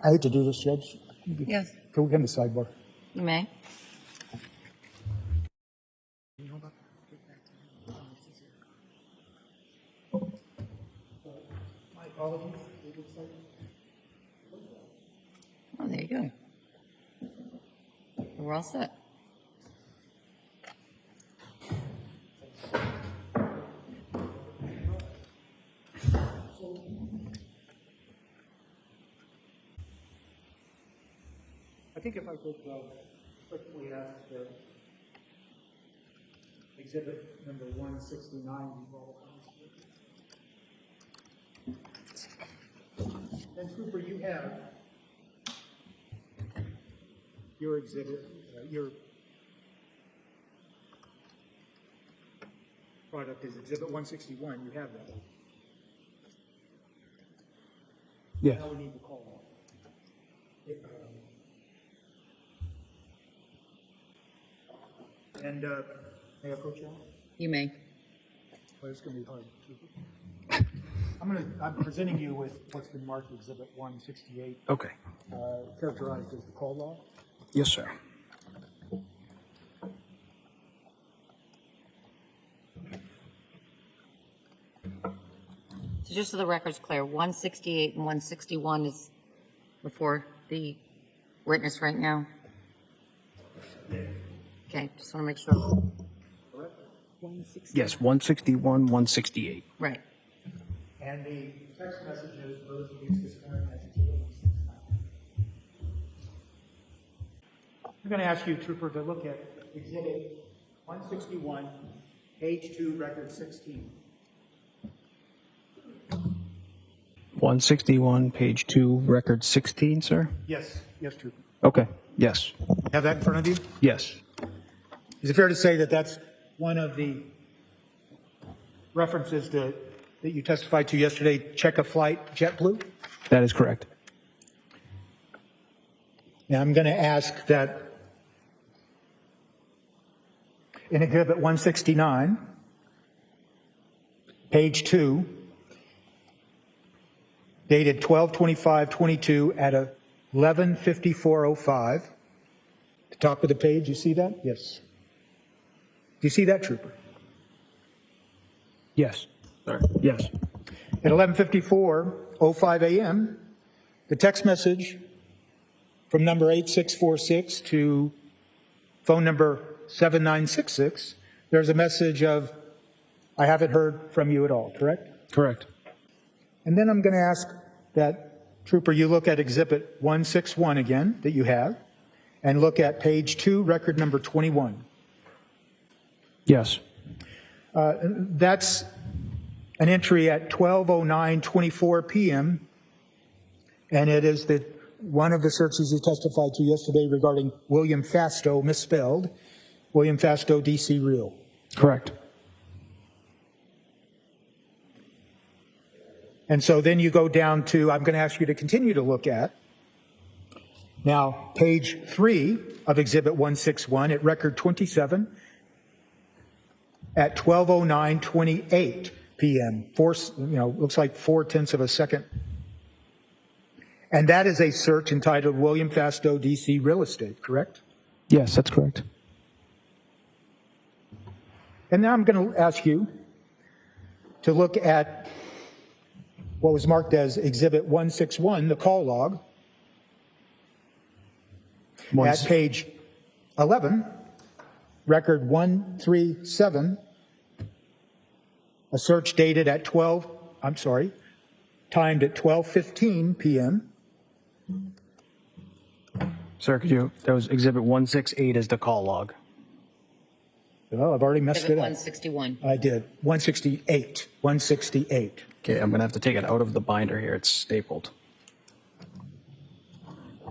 I hate to do this, Judge. Yes, Can we come to sidebar? you may. My apologies. Oh, there you go. We're all set. I think if I could quickly ask exhibit number 169 involved. And Trooper, you have your exhibit, your product is exhibit 161. You have that. Yes. Now we need to call it. And may I approach you? You may. Well, it's going to be hard. I'm presenting you with what's been marked Exhibit 168, Okay. characterized as the call log. Yes, sir. So just so the record's clear, 168 and 161 is before the witness right now? Okay, just want to make sure. Yes, 161, 168. Right. And the text messages both use this current as Exhibit 169. I'm going to ask you, Trooper, to look at Exhibit 161, page 2, record 16. 161, page 2, record 16, sir? Yes, Trooper. Okay. Yes. Have that in front of you? Yes. Is it fair to say that that's one of the references that you testified to yesterday, check a flight, JetBlue? That is correct. Now I'm going to ask that in Exhibit 169, page 2, dated 12/25/22 at 11:54:05, the top of the page, you see that? Yes. Do you see that, Trooper? Yes. Sorry. Yes. At 11:54:05 a.m., the text message from number 8646 to phone number 7966, there's a message of, I haven't heard from you at all, correct? Correct. And then I'm going to ask that, Trooper, you look at Exhibit 161 again, that you have, and look at page 2, record number 21. Yes. That's an entry at 12:09:24 p.m., and it is one of the searches you testified to yesterday regarding William Fastow, misspelled, William Fastow, D.C. Real. Correct. And so then you go down to, I'm going to ask you to continue to look at, now, page 3 of Exhibit 161 at record 27 at 12:09:28 p.m. Looks like 0.4 of a second. And that is a search entitled William Fastow, D.C. Real Estate, correct? Yes, that's correct. And now I'm going to ask you to look at what was marked as Exhibit 161, the call log, at page 11, record 137, a search dated at timed at 12:15 p.m. Sir, that was Exhibit 168 is the call log. Well, I've already messed Exhibit it up. 161. I did. 168. 168. Okay, I'm going to have to take it out of the binder here. It's stapled.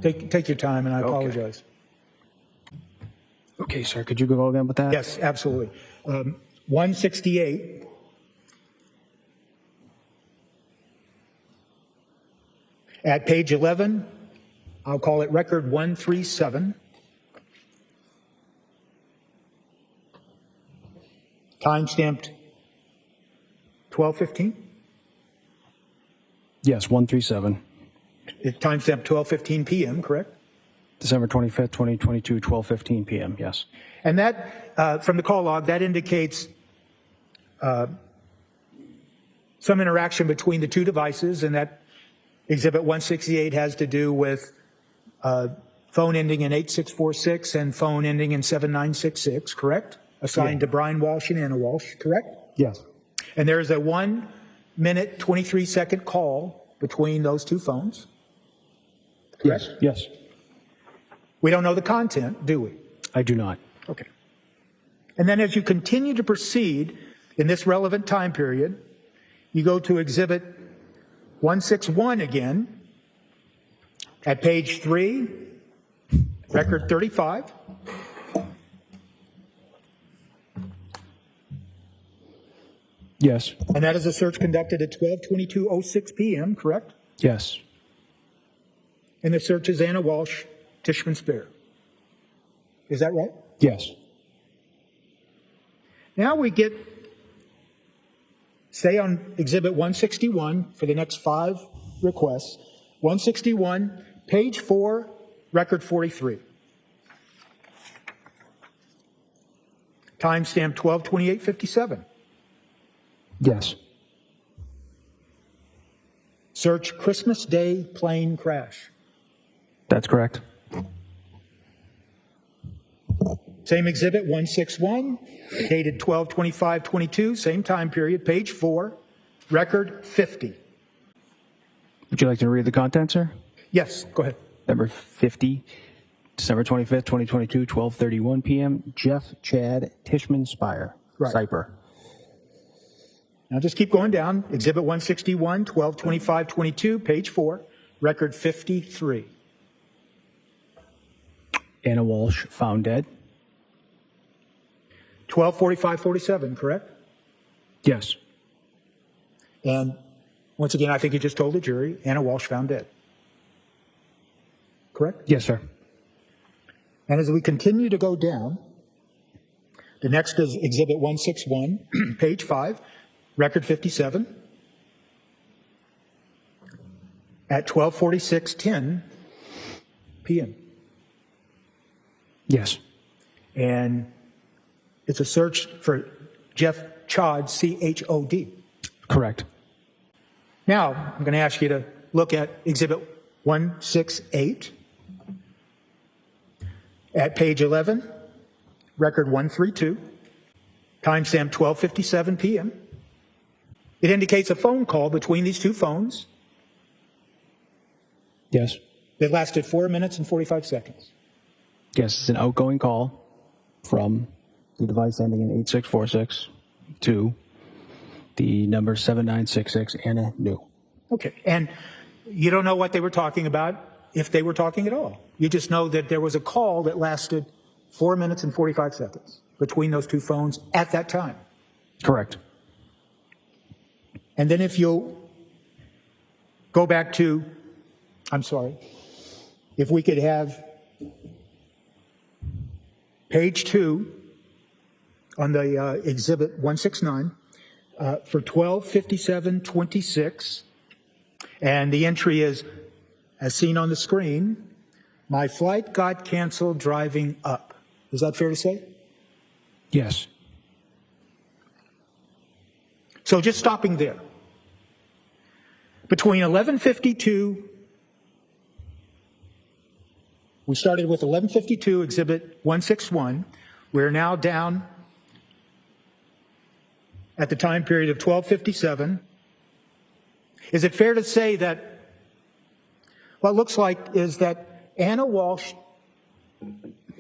Take your time, and I apologize. Okay, sir, could you go again with that? Yes, absolutely. 168. At page 11, I'll call it record 137. Time-stamped 12:15. Yes, 137. Time-stamped 12:15 p.m., correct? December 25th, 2022, 12:15 p.m., yes. And that, from the call log, that indicates some interaction between the two devices, and that Exhibit 168 has to do with phone ending in 8646 and phone ending in 7966, correct? Assigned to Brian Walshe and Anna Walshe, correct? Yes. And there is a 1 minute, 23-second call between those two phones, correct? Yes. We don't know the content, do we? I do not. Okay. And then as you continue to proceed in this relevant time period, you go to Exhibit 161 again at page 3, record 35. Yes. And that is a search conducted at 12:22:06 p.m., correct? Yes. And the search is Anna Walshe, Tishman Spear. Is that right? Yes. Now we get, say on Exhibit 161 for the next 5 requests, 161, page 4, record 43. Timestamp 12:28:57. Yes. Search Christmas Day plane crash. That's correct. Same exhibit, 161, dated 12/25/22, same time period, page 4, record 50. Would you like to read the content, sir? Yes, go ahead. Number 50, December 25th, 2022, 12:31 p.m. Jeff Chad Tishman Spire. Right. Cyper. Now just keep going down. Exhibit 161, 12/25/22, page 4, record 53. Anna Walshe found dead. 12:45:47, correct? Yes. And once again, I think you just told the jury, Anna Walshe found dead. Correct? Yes, sir. And as we continue to go down, the next is Exhibit 161, page 5, record 57, at 12:46:10 p.m. Yes. And it's a search for Jeff Chod, C-H-O-D. Correct. Now, I'm going to ask you to look at Exhibit 168 at page 11, record 132, timestamp 12:57 p.m. It indicates a phone call between these two phones Yes. that lasted 4 minutes and 45 seconds. Yes, it's an outgoing call from the device ending in 8646 to the number 7966 Anna New. Okay, and you don't know what they were talking about, if they were talking at all. You just know that there was a call that lasted 4 minutes and 45 seconds between those two phones at that time. Correct. And then if you'll go back to, I'm sorry, if we could have page 2 on the exhibit 169 for 12:57:26, and the entry is, as seen on the screen, my flight got canceled driving up. Is that fair to say? Yes. So just stopping there. Between 11:52, we started with 11:52, exhibit 161. We're now down at the time period of 12:57. Is it fair to say that what looks like is that Anna Walshe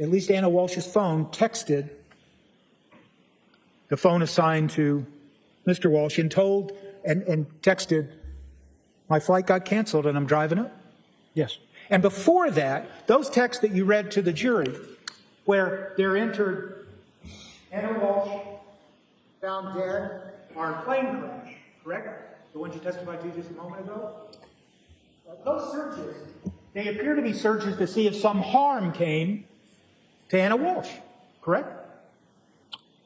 at least Anna Walsh's phone, texted the phone assigned to Mr. Walsh and texted, my flight got canceled and I'm driving up. Yes. And before that, those texts that you read to the jury, where they're entered, Anna Walsh found dead, are plane crash, correct? The ones you testified to just a moment ago? Those searches, they appear to be searches to see if some harm came to Anna Walsh, correct?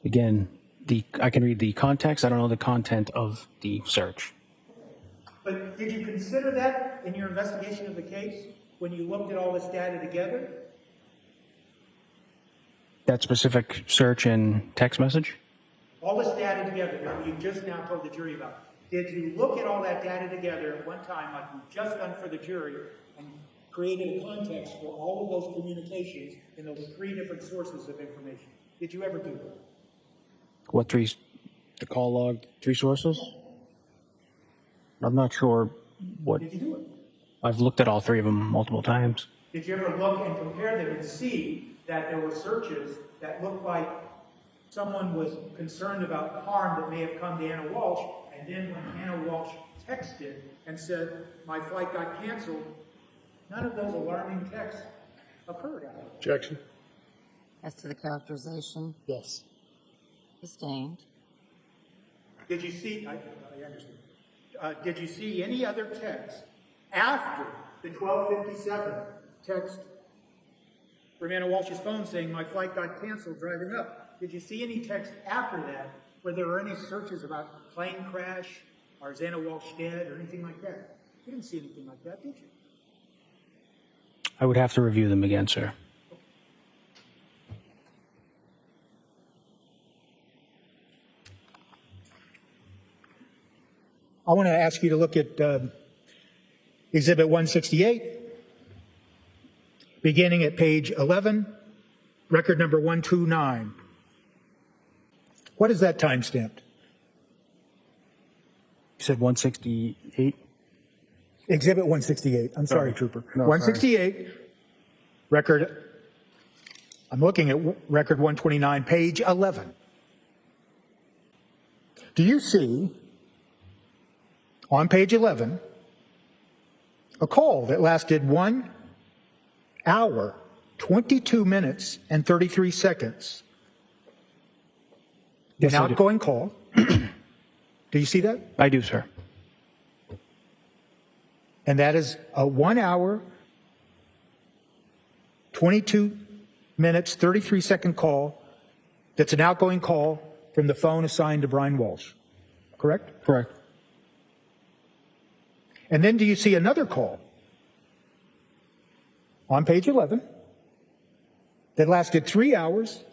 Again, I can read the context. I don't know the content of the search. But did you consider that in your investigation of the case when you looked at all this data together? That specific search and text message? All this data together that you just now told the jury about. Did you look at all that data together at one time, like you've just done for the jury, and created a context for all of those communications in those three different sources of information? Did you ever do that? What three? The call log, three sources? I'm not sure what. Did you do it? I've looked at all three of them multiple times. Did you ever look and compare them and see that there were searches that looked like someone was concerned about harm that may have come to Anna Walsh, and then when Anna Walsh texted and said, my flight got canceled, none of those alarming texts occurred? Objection. As to the characterization, Yes. sustained. Did you see, I understand. Did you see any other text after the 12:57 text from Anna Walsh's phone saying, my flight got canceled driving up? Did you see any text after that where there were any searches about plane crash or is Anna Walsh dead or anything like that? You didn't see anything like that, did you? I would have to review them again, sir. I want to ask you to look at Exhibit 168, beginning at page 11, record number 129. What is that time stamped? You said 168? Exhibit 168. I'm sorry, Trooper. No, 168, record, I'm looking at record 129, page 11. Do you see on page 11 a call that lasted 1 hour, 22 minutes, and 33 seconds? Yes, An I do. outgoing call. Do you see that? I do, sir. And that is a 1 hour, 22 minutes, 33 second call that's an outgoing call from the phone assigned to Brian Walsh. Correct? Correct. And then do you see another call on page 11 that lasted 3 hours,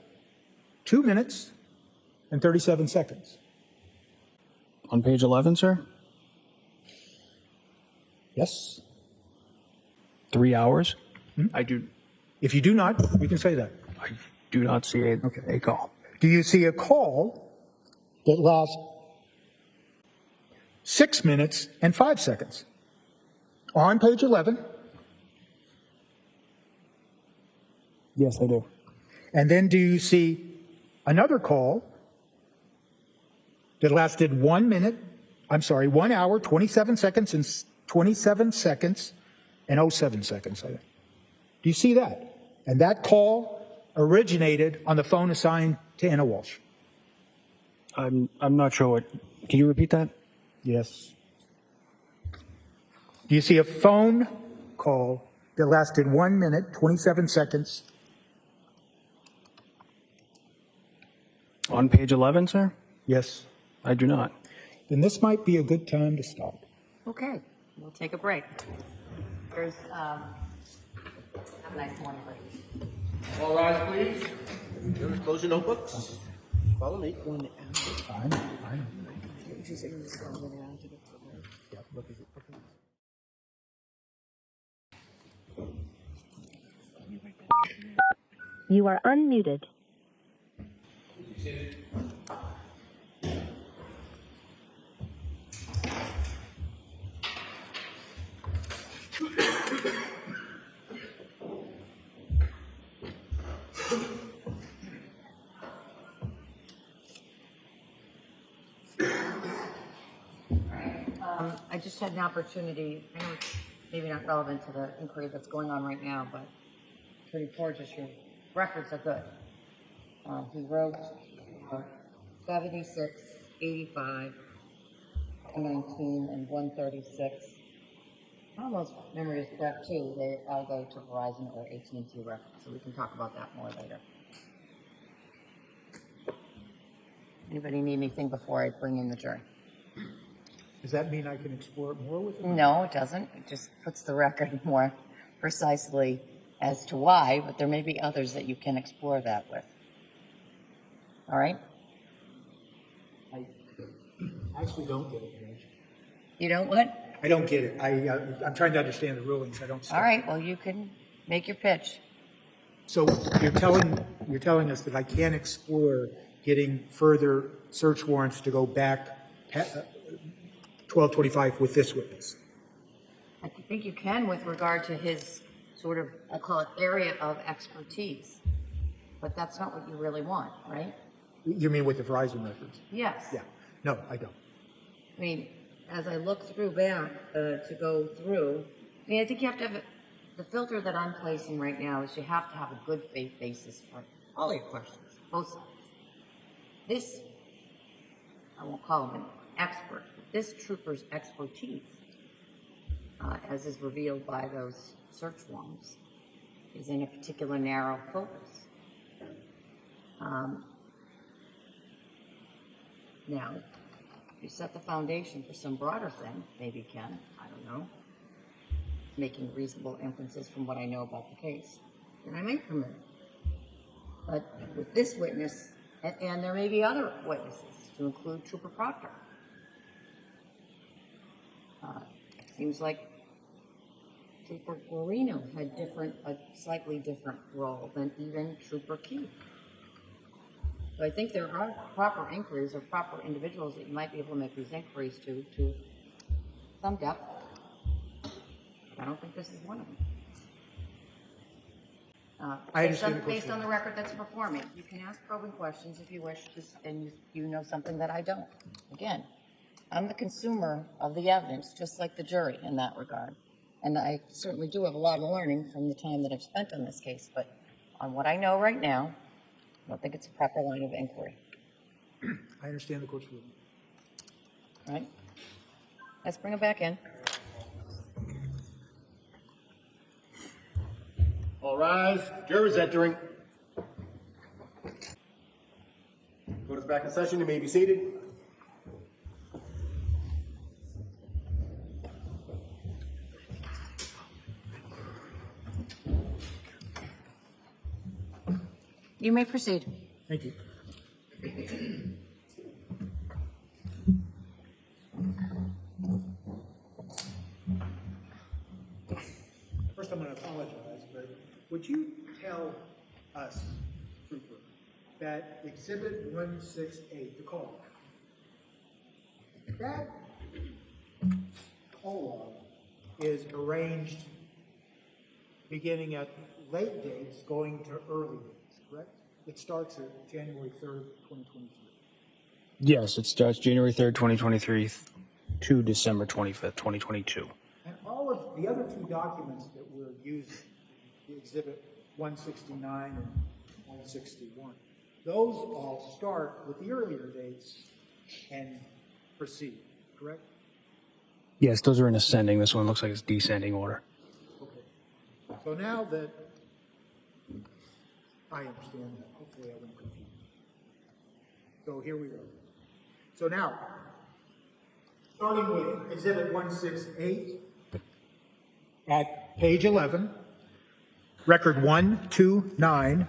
2 minutes, and 37 seconds? On page 11, sir? Yes? 3 hours? I do. If you do not, you can say that. I do not see a call. Do you see a call that lasts 6 minutes and 5 seconds? On page 11. Yes, I do. And then do you see another call that lasted 1 hour, 27 seconds and 27 seconds and 07 seconds, I think. Do you see that? And that call originated on the phone assigned to Anna Walsh. I'm not sure what. Can you repeat that? Yes. Do you see a phone call that lasted 1 minute, 27 seconds? On page 11, sir? Yes. I do not. Then this might be a good time to stop. Okay, we'll take a break. There's, have a nice morning, break. All rise, please. Jurors, close your notebooks. Follow me. You are unmuted. I just had an opportunity, I know it's maybe not relevant to the inquiry that's going on right now, but to report just your records are good. He wrote 76, 85, 119, and 136. Almost memory is correct too. They all go to Verizon or AT&T records, so we can talk about that more later. Anybody need anything before I bring in the jury? Does that mean I can explore it more with him? No, it doesn't. It just puts the record more precisely as to why, but there may be others that you can explore that with. All right? I actually don't get it, Judge. You don't what? I don't get it. I'm trying to understand the rulings. I don't. All right, well, you can make your pitch. So you're telling us that I can't explore getting further search warrants to go back 1225 with this witness? I think you can with regard to his sort of, I call it area of expertise. But that's not what you really want, right? You mean with the Verizon records? Yes. Yeah. No, I don't. I mean, as I look through back to go through, I mean, I think you have to have the filter that I'm placing right now is you have to have a good faith basis for all your questions, both sides. This, I won't call him an expert, but this trooper's expertise, as is revealed by those search warrants, is in a particular narrow focus. Now, you set the foundation for some broader thing, maybe Ken, I don't know, making reasonable inferences from what I know about the case, and I may permit it. But with this witness, and there may be other witnesses, to include Trooper Proctor. Seems like Trooper Guarino had a slightly different role than even Trooper Keefe. So I think there are proper inquiries or proper individuals that you might be able to make these inquiries to some depth. I don't think this is one of them. I understand the Based question. on the record that's before me, you can ask probing questions if you wish, and you know something that I don't. Again, I'm the consumer of the evidence, just like the jury in that regard. And I certainly do have a lot of learning from the time that I've spent on this case, but on what I know right now, I don't think it's a proper line of inquiry. I understand the court's ruling. All right? Let's bring it back in. All rise. Jurors entering. Court is back in session. You may be seated. You may proceed. Thank you. First, I'm going to apologize, but would you tell us, Trooper, that Exhibit 168, the call, that call log is arranged beginning at late dates going to early dates, correct? It starts at January 3rd, 2023. Yes, it starts January 3rd, 2023 to December 25th, 2022. And all of the other two documents that we're using, the Exhibit 169 and 161, those all start with the earlier dates and proceed, correct? Yes, those are in ascending. This one looks like it's descending order. Okay. So now that I understand that, hopefully I won't confuse. So here we go. So now, starting with Exhibit 168 at page 11, record 129,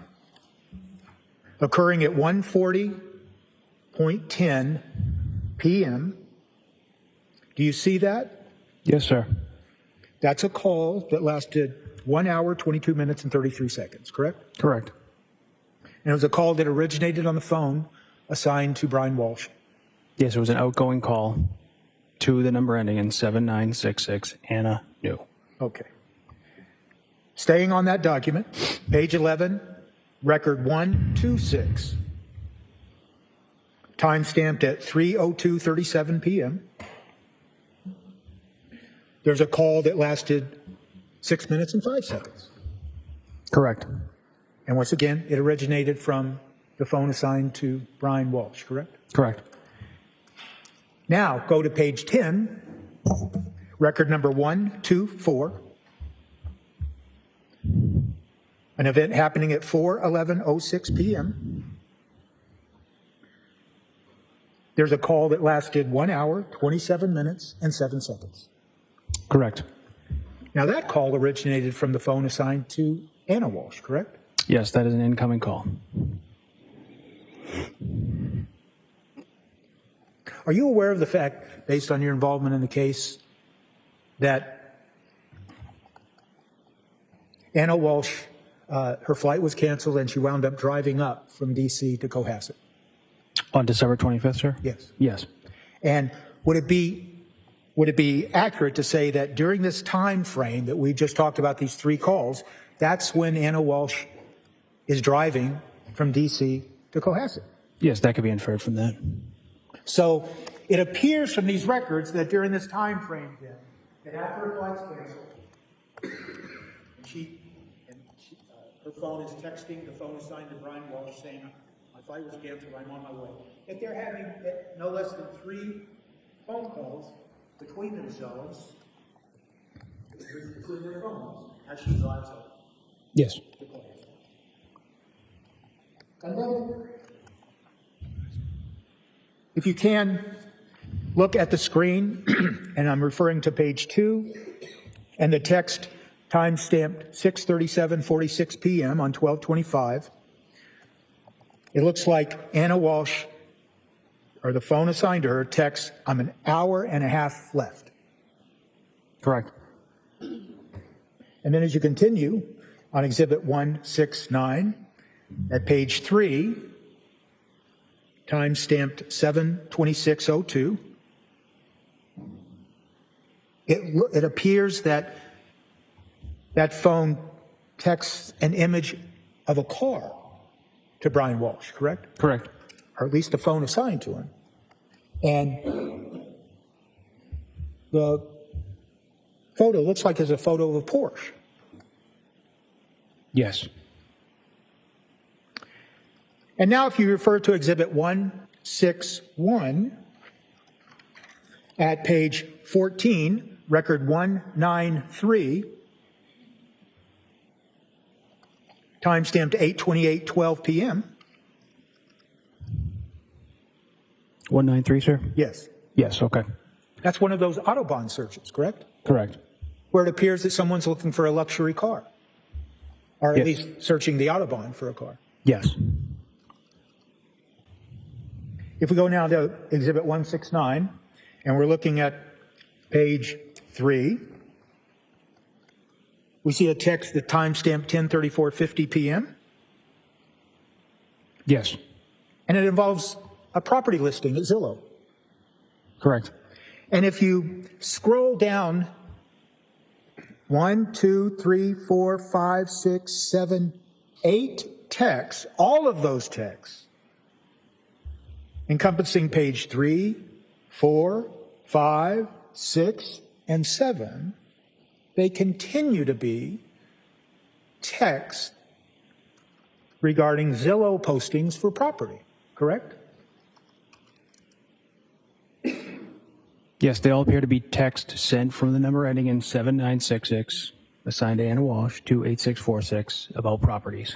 occurring at 1:40.10 p.m. Do you see that? Yes, sir. That's a call that lasted 1 hour, 22 minutes, and 33 seconds, correct? Correct. And it was a call that originated on the phone assigned to Brian Walshe. Yes, it was an outgoing call to the number ending in 7966, Anna New. Okay. Staying on that document, page 11, record 126, time stamped at 3:02:37 p.m. there's a call that lasted 6 minutes and 5 seconds. Correct. And once again, it originated from the phone assigned to Brian Walshe, correct? Correct. Now, go to page 10, record number 124. An event happening at 4:11:06 p.m. There's a call that lasted 1 hour, 27 minutes, and 7 seconds. Correct. Now, that call originated from the phone assigned to Anna Walshe, correct? Yes, that is an incoming call. Are you aware of the fact, based on your involvement in the case, that Anna Walshe, her flight was canceled and she wound up driving up from D.C. to Cohasset? On December 25th, sir? Yes. Yes. And would it be accurate to say that during this time frame that we just talked about, these 3 calls, that's when Anna Walshe is driving from D.C. to Cohasset? Yes, that could be inferred from that. So it appears from these records that during this time frame, then, that after her flight's canceled, her phone is texting the phone assigned to Brian Walshe saying, my flight was canceled, I'm on my way. That they're having no less than 3 phone calls between themselves, between their phones, as she drives up. Yes. And then, if you can, look at the screen, and I'm referring to page 2, and the text time-stamped 6:37:46 p.m. on 12/25. It looks like Anna Walshe, or the phone assigned to her, texts, I'm an hour and a half left. Correct. And then as you continue on Exhibit 169, at page 3, time-stamped 7:26:02, it appears that that phone texts an image of a car to Brian Walshe, correct? Correct. Or at least the phone assigned to him. And the photo looks like it's a photo of a Porsche. Yes. And now if you refer to Exhibit 161 at page 14, record 193, time-stamped 8:28:12 p.m. 193, sir? Yes. Yes, okay. That's one of those Autobahn searches, correct? Correct. Where it appears that someone's looking for a luxury car. Or at Yes. least searching the Autobahn for a car. Yes. If we go now to Exhibit 169, and we're looking at page 3, we see a text that time-stamped 10:34:50 p.m. Yes. And it involves a property listing at Zillow. Correct. And if you scroll down 1, 2, 3, 4, 5, 6, 7, 8 texts, all of those texts, encompassing page 3, 4, 5, 6, and 7, they continue to be texts regarding Zillow postings for property, correct? Yes, they all appear to be text sent from the number ending in 7966, assigned to Anna Walshe, to 8646, about properties.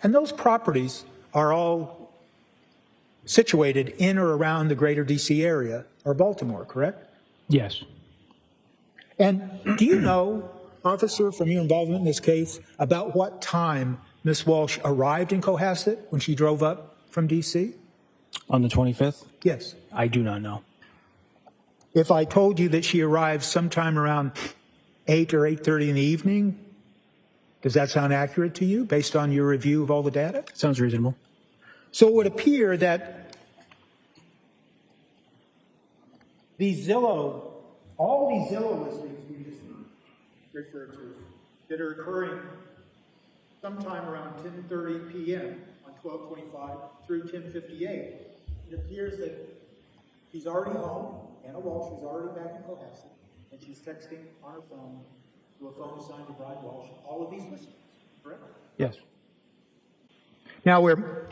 And those properties are all situated in or around the greater D.C. area or Baltimore, correct? Yes. And do you know, officer, from your involvement in this case, about what time Ms. Walshe arrived in Cohasset when she drove up from D.C.? On the 25th? Yes. I do not know. If I told you that she arrived sometime around 8 or 8:30 in the evening, does that sound accurate to you based on your review of all the data? Sounds reasonable. So it would appear that all these Zillow listings we just referred to that are occurring sometime around 10:30 p.m. on 12/25 through 10:58, it appears that she's already home, Anna Walshe is already back in Cohasset, and she's texting on her phone to a phone assigned to Bride Walsh, all of these listings, correct? Yes. Now we're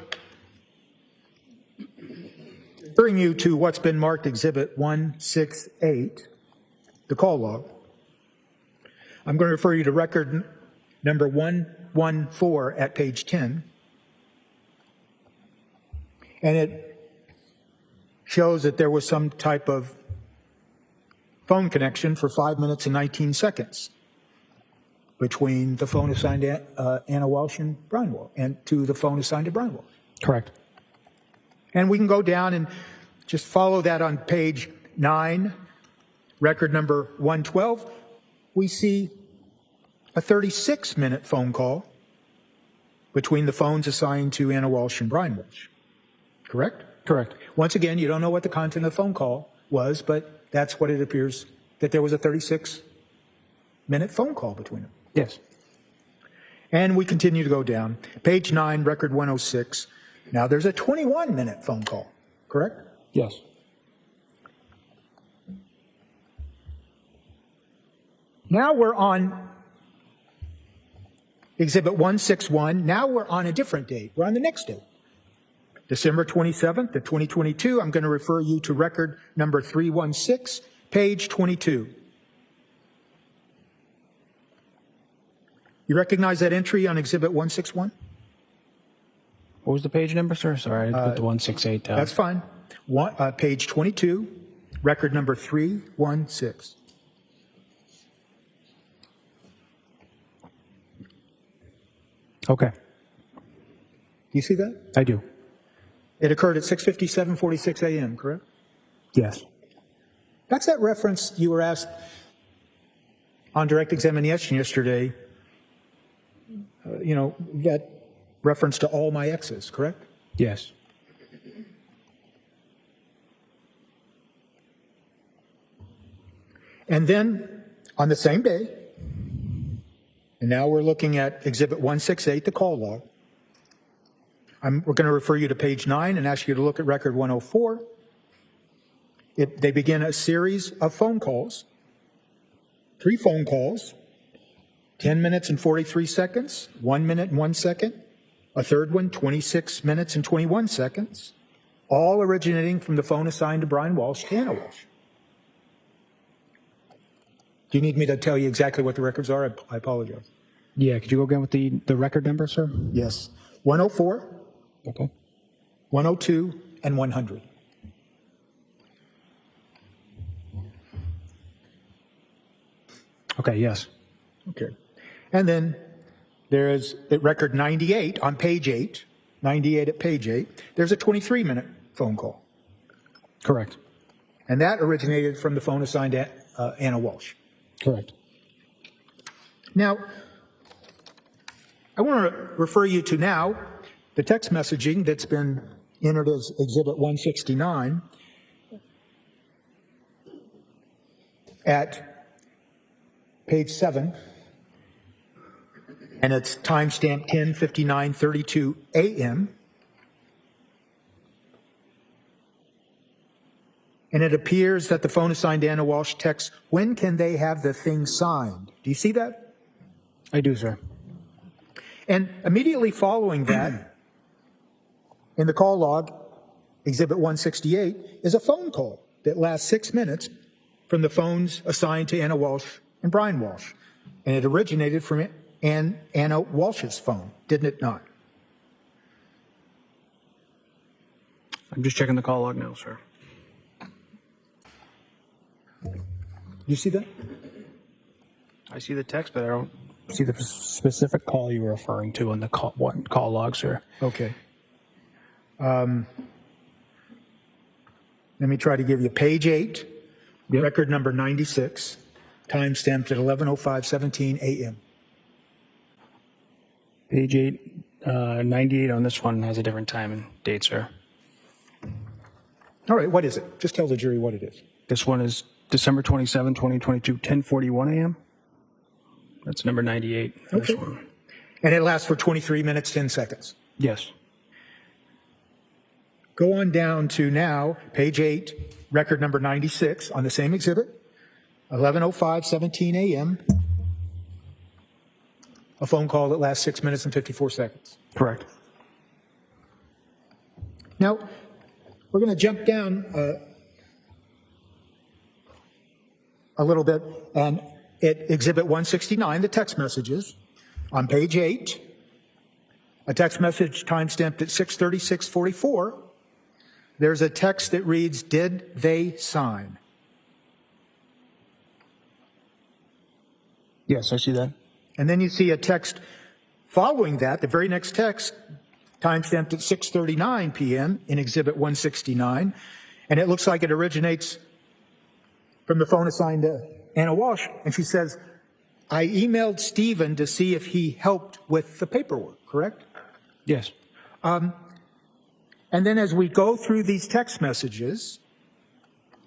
referring you to what's been marked Exhibit 168, the call log. I'm going to refer you to record number 114 at page 10. And it shows that there was some type of phone connection for 5 minutes and 19 seconds between the phone assigned to Anna Walsh and Brian Walsh, and to the phone assigned to Brian Walsh. Correct. And we can go down and just follow that on page 9, record number 112. We see a 36-minute phone call between the phones assigned to Anna Walsh and Brian Walsh. Correct? Correct. Once again, you don't know what the content of the phone call was, but that's what it appears, that there was a 36-minute phone call between them. Yes. And we continue to go down. Page 9, record 106. Now there's a 21-minute phone call, correct? Yes. Now we're on Exhibit 161. Now we're on a different date. We're on the next date. December 27th of 2022. I'm going to refer you to record number 316, page 22. You recognize that entry on Exhibit 161? What was the page number, sir? Sorry, I put the 168 down. That's fine. Page 22, record number 316. Okay. Do you see that? I do. It occurred at 6:57:46 a.m., correct? Yes. That's that reference you were asked on direct examination yesterday, that reference to all my exes, correct? Yes. And then on the same day, and now we're looking at Exhibit 168, the call log. We're going to refer you to page 9 and ask you to look at record 104. They begin a series of phone calls, 3 phone calls, 10 minutes and 43 seconds, 1 minute and 1 second, a third one, 26 minutes and 21 seconds, all originating from the phone assigned to Brian Walsh, Anna Walsh. Do you need me to tell you exactly what the records are? I apologize. Yeah, could you go again with the record number, sir? Yes. 104, Okay. 102, and 100. Okay, yes. Okay. And then there is at record 98 on page 8, 98 at page 8, there's a 23-minute phone call. Correct. And that originated from the phone assigned to Anna Walsh. Correct. Now, I want to refer you to now the text messaging that's been entered as Exhibit 169 at page 7, and it's timestamp 10:59:32 a.m. And it appears that the phone assigned to Anna Walsh texts, "When can they have the thing signed?" Do you see that? I do, sir. And immediately following that, in the call log, Exhibit 168, is a phone call that lasts 6 minutes from the phones assigned to Anna Walsh and Brian Walsh. And it originated from Anna Walsh's phone, didn't it not? I'm just checking the call log now, sir. You see that? I see the text, but I don't see the specific call you were referring to on the call log, sir. Okay. Let me try to give you page 8, Yep. record number 96, time stamped at 11:05:17 a.m. Page 8, 98 on this one has a different time and date, sir. All right, what is it? Just tell the jury what it is. This one is December 27, 2022, 10:41 a.m. That's number 98 on Okay. this one. And it lasts for 23 minutes, 10 seconds. Yes. Go on down to now, page 8, record number 96 on the same exhibit. 11:05:17 a.m., a phone call that lasts 6 minutes and 54 seconds. Correct. Now, we're going to jump down a little bit, and at Exhibit 169, the text messages, on page 8, a text message timestamped at 6:36:44, there's a text that reads, "Did they sign?" Yes, I see that. And then you see a text following that, the very next text, timestamped at 6:39 p.m. in Exhibit 169, and it looks like it originates from the phone assigned to Anna Walshe, and she says, "I emailed Stephen to see if he helped with the paperwork," correct? Yes. And then as we go through these text messages,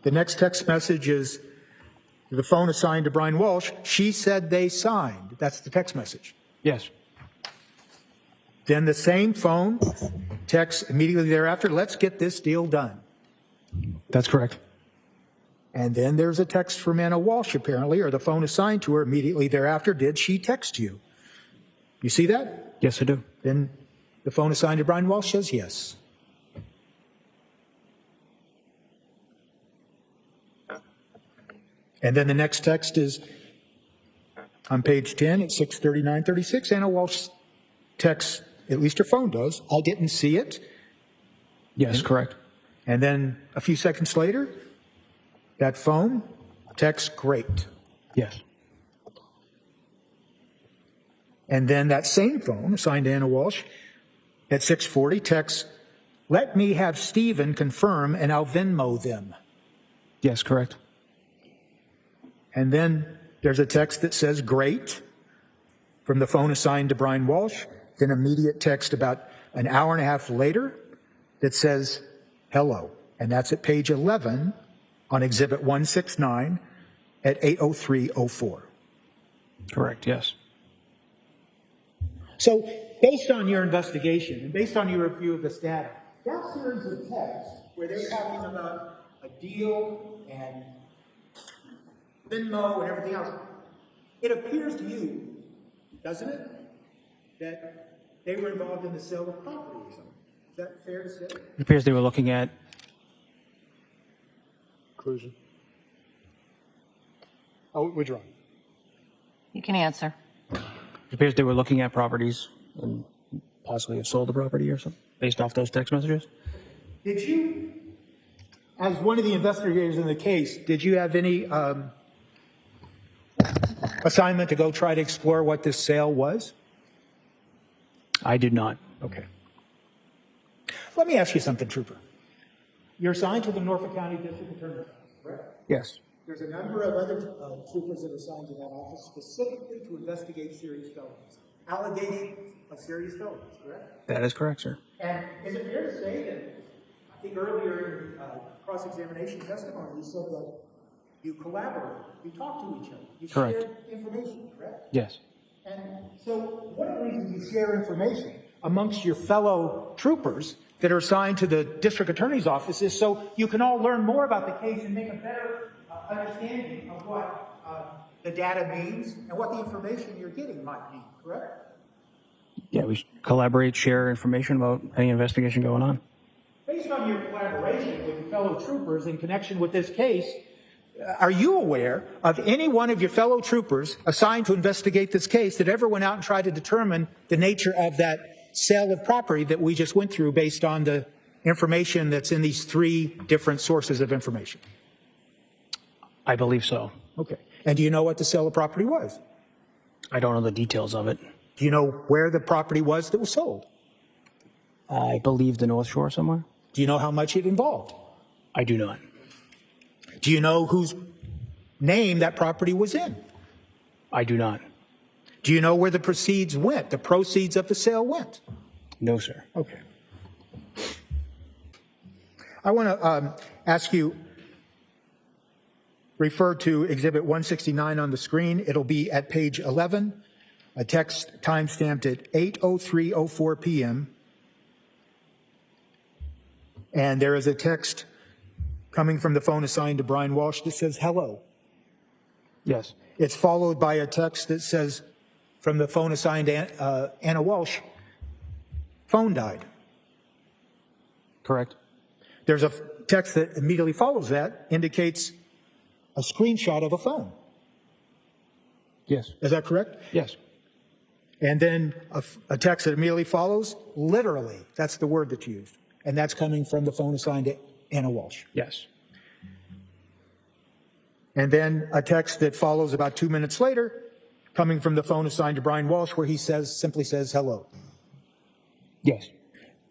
the next text message is the phone assigned to Brian Walshe. "She said they signed." That's the text message. Yes. Then the same phone texts immediately thereafter, "Let's get this deal done." That's correct. And then there's a text from Anna Walshe, apparently, or the phone assigned to her immediately thereafter. "Did she text you?" You see that? Yes, I do. Then the phone assigned to Brian Walshe says yes. And then the next text is on page 10 at 6:39:36. Anna Walshe texts, at least her phone does, "I didn't see it." Yes, correct. And then a few seconds later, that phone texts, "Great." Yes. And then that same phone assigned to Anna Walshe at 6:40 texts, "Let me have Stephen confirm and I'll Venmo them." Yes, correct. And then there's a text that says, "Great," from the phone assigned to Brian Walshe. Then immediate text about an hour and a half later that says, "Hello." And that's at page 11 on Exhibit 169 at 8:03:04. Correct, yes. So based on your investigation and based on your review of this data, that series of texts where they're talking about a deal and Venmo and everything else, it appears to you, doesn't it, that they were involved in the sale of property or something? Is that fair to say? It appears they were looking at, Conclusion. Oh, withdraw. You can answer. it appears they were looking at properties and possibly have sold the property or something based off those text messages. Did you, as one of the investigators in the case, did you have any assignment to go try to explore what this sale was? I did not. Okay. Let me ask you something, Trooper. You're assigned to the Norfolk County District Attorney's Office, correct? Yes. There's a number of other troopers that are assigned to that office specifically to investigate serious felonies, allegations of serious felonies, correct? That is correct, sir. And is it fair to say that, I think earlier in cross-examination testimony, you said that you collaborate, you talk to each other, you Correct. share information, correct? Yes. And so one of the reasons you share information amongst your fellow troopers that are assigned to the district attorney's office is so you can all learn more about the case and make a better understanding of what the data means and what the information you're getting might mean, correct? Yeah, we collaborate, share information about any investigation going on. Based on your collaboration with your fellow troopers in connection with this case, are you aware of any one of your fellow troopers assigned to investigate this case that ever went out and tried to determine the nature of that sale of property that we just went through based on the information that's in these three different sources of information? I believe so. Okay. And do you know what the sale of property was? I don't know the details of it. Do you know where the property was that was sold? I believe the North Shore somewhere. Do you know how much it involved? I do not. Do you know whose name that property was in? I do not. Do you know where the proceeds went, the proceeds of the sale went? No, sir. Okay. I want to ask you, refer to Exhibit 169 on the screen. It'll be at page 11, a text timestamped at 8:03:04 p.m. And there is a text coming from the phone assigned to Brian Walshe that says, "Hello." Yes. It's followed by a text that says, from the phone assigned to Anna Walshe, phone died. Correct. There's a text that immediately follows that, indicates a screenshot of a phone. Yes. Is that correct? Yes. And then a text that immediately follows, literally, that's the word that's used. And that's coming from the phone assigned to Anna Walshe. Yes. And then a text that follows about 2 minutes later, coming from the phone assigned to Brian Walshe, where he simply says hello. Yes.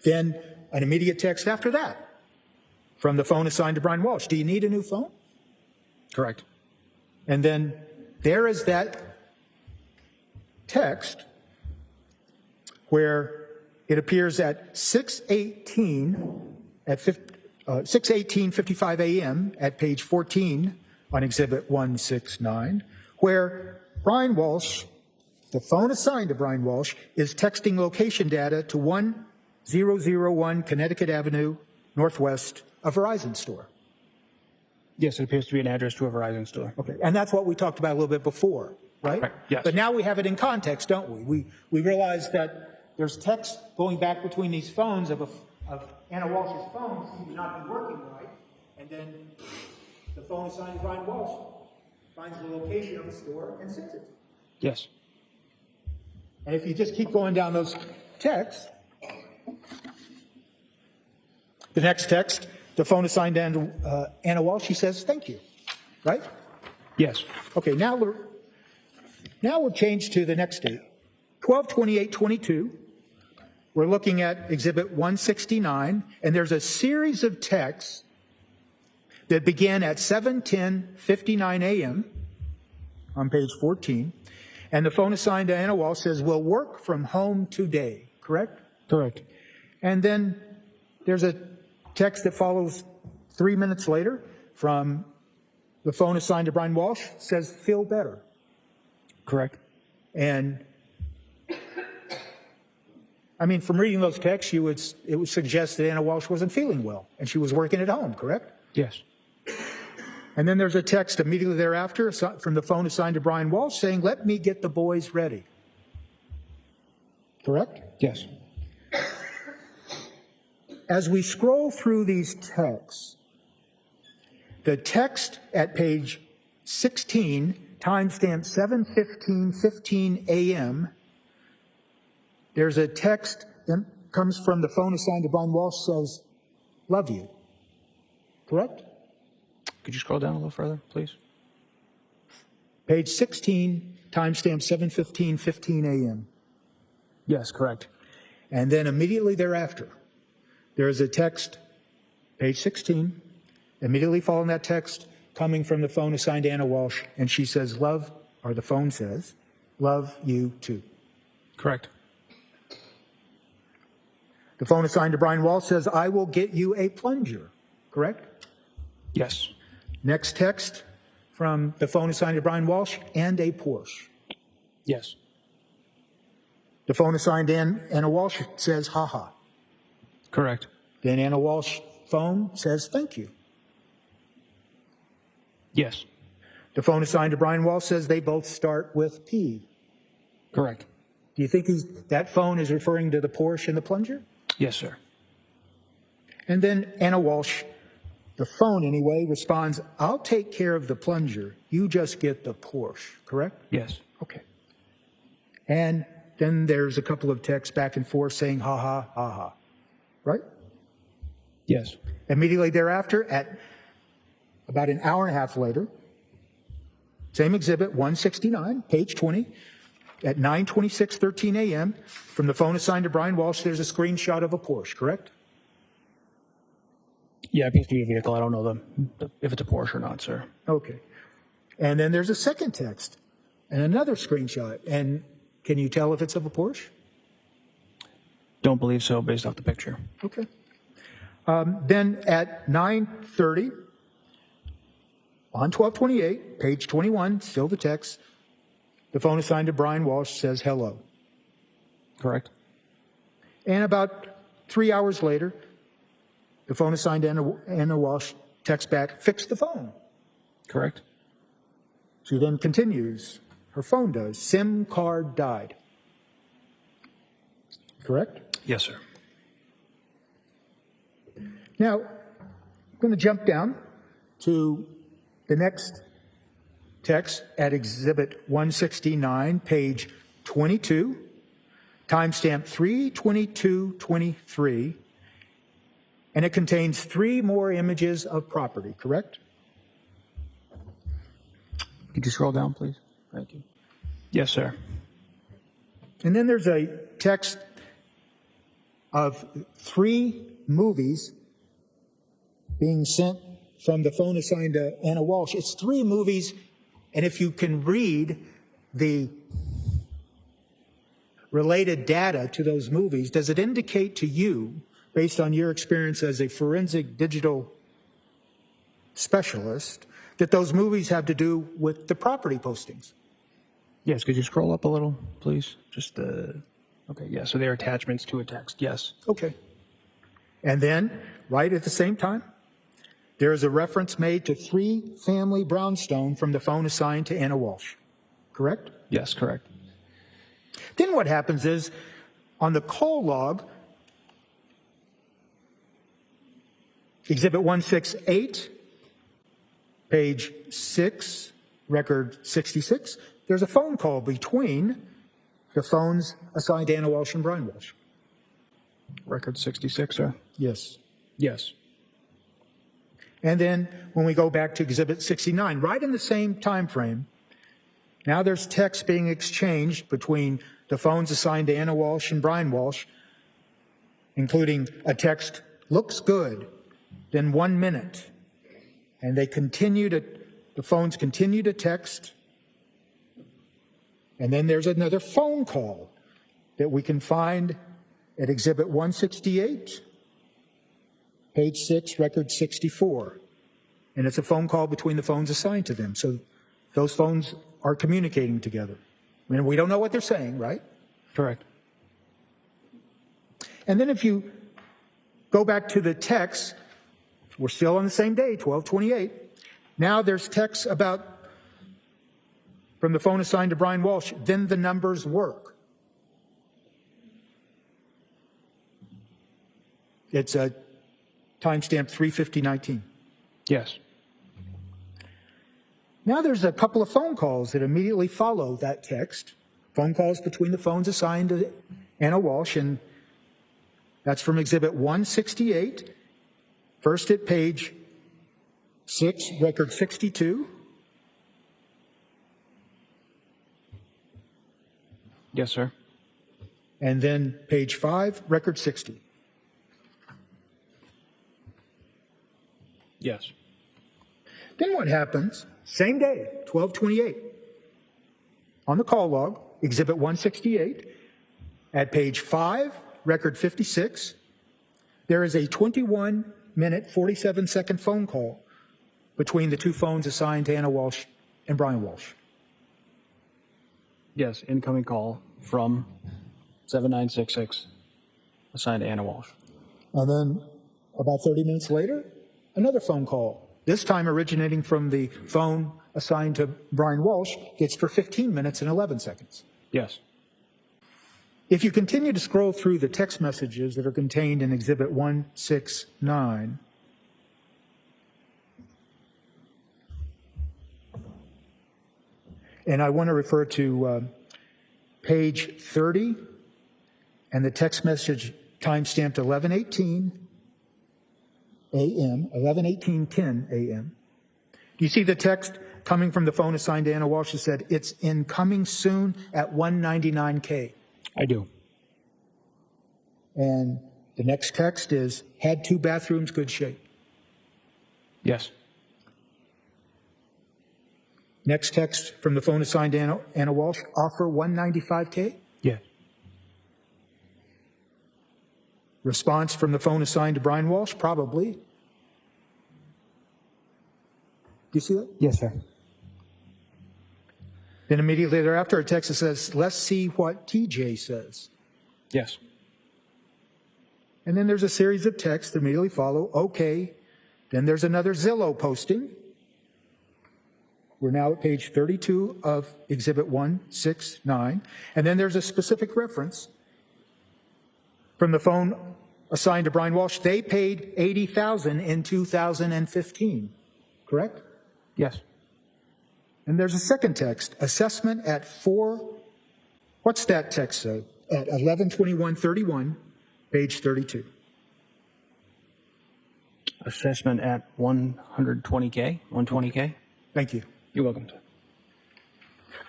Then an immediate text after that, from the phone assigned to Brian Walshe. Do you need a new phone? Correct. And then there is that text where it appears at 6:18:55 a.m. at page 14 on Exhibit 169, where Brian Walshe, the phone assigned to Brian Walshe, is texting location data to 1001 Connecticut Avenue Northwest, a Verizon store. Yes, it appears to be an address to a Verizon store. Okay, and that's what we talked about a little bit before, right? Right, yes. But now we have it in context, don't we? We realize that there's text going back between these phones of Anna Walsh's phone seems to not be working right, and then the phone assigned to Brian Walshe finds the location of the store and sends it. Yes. And if you just keep going down those texts, the next text, the phone assigned to Anna Walshe, she says, thank you, right? Yes. Okay, now we're changed to the next date, 12/28/22. We're looking at Exhibit 169, and there's a series of texts that begin at 7:10:59 a.m. on page 14, and the phone assigned to Anna Walshe says, "Will work from home today," correct? Correct. And then there's a text that follows 3 minutes later from the phone assigned to Brian Walshe, says, "Feel better." Correct. And I mean, from reading those texts, it would suggest that Anna Walshe wasn't feeling well, and she was working at home, correct? Yes. And then there's a text immediately thereafter from the phone assigned to Brian Walshe saying, "Let me get the boys ready." Correct? Yes. As we scroll through these texts, the text at page 16, timestamp 7:15:15 a.m., there's a text that comes from the phone assigned to Brian Walshe, says, "Love you." Correct? Could you scroll down a little further, please? Page 16, timestamp 7:15:15 a.m. Yes, correct. And then immediately thereafter, there is a text, page 16, immediately following that text, coming from the phone assigned to Anna Walshe, and she says, "Love," or the phone says, "Love you too." Correct. The phone assigned to Brian Walshe says, "I will get you a plunger." Correct? Yes. Next text from the phone assigned to Brian Walshe, "and a Porsche." Yes. The phone assigned to Anna Walshe says, "Ha ha." Correct. Then Anna Walsh's phone says, "Thank you." Yes. The phone assigned to Brian Walshe says they both start with P. Correct. Do you think that phone is referring to the Porsche and the plunger? Yes, sir. And then Anna Walshe, the phone anyway, responds, "I'll take care of the plunger. You just get the Porsche," correct? Yes. Okay. And then there's a couple of texts back and forth saying, "Ha ha, ha ha," right? Yes. Immediately thereafter, at about an hour and a half later, same exhibit, 169, page 20, at 9:26:13 a.m., from the phone assigned to Brian Walshe, there's a screenshot of a Porsche, correct? Yeah, it appears to be a vehicle. I don't know if it's a Porsche or not, sir. Okay. And then there's a second text and another screenshot. And can you tell if it's of a Porsche? Don't believe so based off the picture. Okay. Then at 9:30, on 12/28, page 21, still the text, the phone assigned to Brian Walshe says hello. Correct. And about 3 hours later, the phone assigned to Anna Walshe texts back, "Fix the phone." Correct. She then continues, her phone does, SIM card died. Correct? Yes, sir. Now, I'm going to jump down to the next text at Exhibit 169, page 22, timestamp 3/22/23, and it contains 3 more images of property, correct? Could you scroll down, please? Thank you. Yes, sir. And then there's a text of 3 movies being sent from the phone assigned to Anna Walshe. It's 3 movies, and if you can read the related data to those movies, does it indicate to you, based on your experience as a forensic digital specialist, that those movies have to do with the property postings? Yes, could you scroll up a little, please? Just okay, yeah, so they're attachments to a text, yes. Okay. And then, right at the same time, there is a reference made to 3 family brownstone from the phone assigned to Anna Walshe, correct? Yes, correct. Then what happens is, on the call log, Exhibit 168, page 6, record 66, there's a phone call between the phones assigned to Anna Walshe and Brian Walshe. Record 66, sir? Yes. Yes. And then when we go back to Exhibit 69, right in the same time frame, now there's text being exchanged between the phones assigned to Anna Walshe and Brian Walshe, including a text, looks good, then 1 minute. And the phones continue to text. And then there's another phone call that we can find at Exhibit 168, page 6, record 64. And it's a phone call between the phones assigned to them. So those phones are communicating together. I mean, we don't know what they're saying, right? Correct. And then if you go back to the text, we're still on the same day, 12/28. Now there's text from the phone assigned to Brian Walshe. Then the numbers work. It's a timestamp 3/50/19. Yes. Now there's a couple of phone calls that immediately follow that text. Phone calls between the phones assigned to Anna Walshe, and that's from Exhibit 168, first at page 6, record 62. Yes, sir. And then page 5, record 60. Yes. Then what happens? Same day, 12/28. On the call log, Exhibit 168, at page 5, record 56, there is a 21-minute, 47-second phone call between the 2 phones assigned to Anna Walshe and Brian Walshe. Yes, incoming call from 7966, assigned to Anna Walshe. And then about 30 minutes later, another phone call, this time originating from the phone assigned to Brian Walshe, gets for 15 minutes and 11 seconds. Yes. If you continue to scroll through the text messages that are contained in Exhibit 169, and I want to refer to page 30 and the text message timestamped 11:18 a.m., 11:18:10 a.m. Do you see the text coming from the phone assigned to Anna Walshe that said, it's incoming soon at 199K? I do. And the next text is, had 2 bathrooms, good shape. Yes. Next text from the phone assigned to Anna Walshe, offer 195K. Yes. Response from the phone assigned to Brian Walshe, probably. Do you see that? Yes, sir. Then immediately thereafter, a text that says, let's see what TJ says. Yes. And then there's a series of texts that immediately follow, okay. Then there's another Zillow posting. We're now at page 32 of Exhibit 169. And then there's a specific reference from the phone assigned to Brian Walshe. They paid $80,000 in 2015, correct? Yes. And there's a second text, assessment at 4, what's that text say? At 11/21/31, page 32. Assessment at 120K, 120K. Thank you. You're welcome.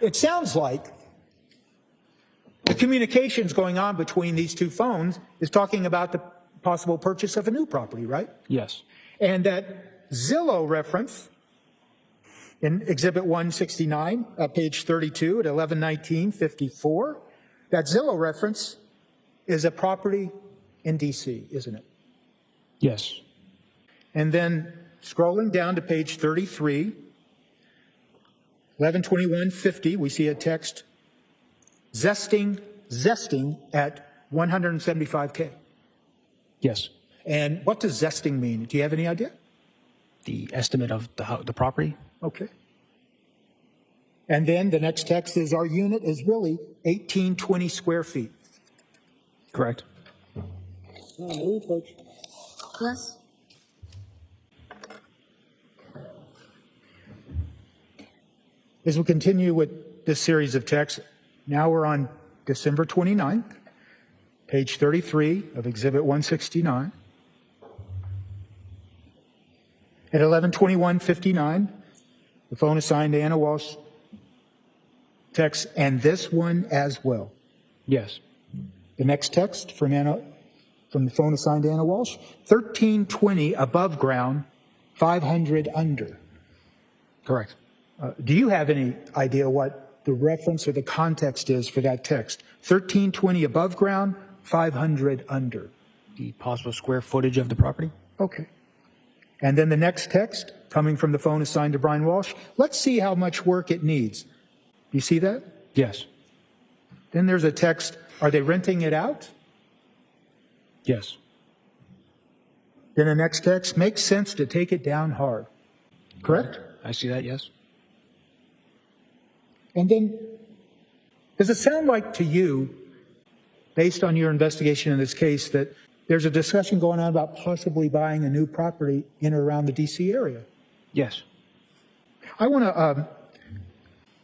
It sounds like the communications going on between these two phones is talking about the possible purchase of a new property, right? Yes. And that Zillow reference in Exhibit 169 at page 32 at 11/19/54, that Zillow reference is a property in DC, isn't it? Yes. And then scrolling down to page 33, 11/21/50, we see a text, zesting at 175K. Yes. And what does zesting mean? Do you have any idea? The estimate of the property. Okay. And then the next text is our unit is really 1820 square feet. Correct. Yes. As we continue with this series of texts, now we're on December 29th, page 33 of Exhibit 169. At 11/21/59, the phone assigned to Anna Walshe text, and this one as well. Yes. The next text from the phone assigned to Anna Walshe, 1320 above ground, 500 under. Correct. Do you have any idea what the reference or the context is for that text? 1320 above ground, 500 under. The possible square footage of the property. Okay. And then the next text coming from the phone assigned to Brian Walshe. Let's see how much work it needs. Do you see that? Yes. Then there's a text, are they renting it out? Yes. Then the next text, makes sense to take it down hard. Correct? I see that. Yes. And then, does it sound like to you, based on your investigation in this case, that there's a discussion going on about possibly buying a new property in or around the DC area? Yes. I want to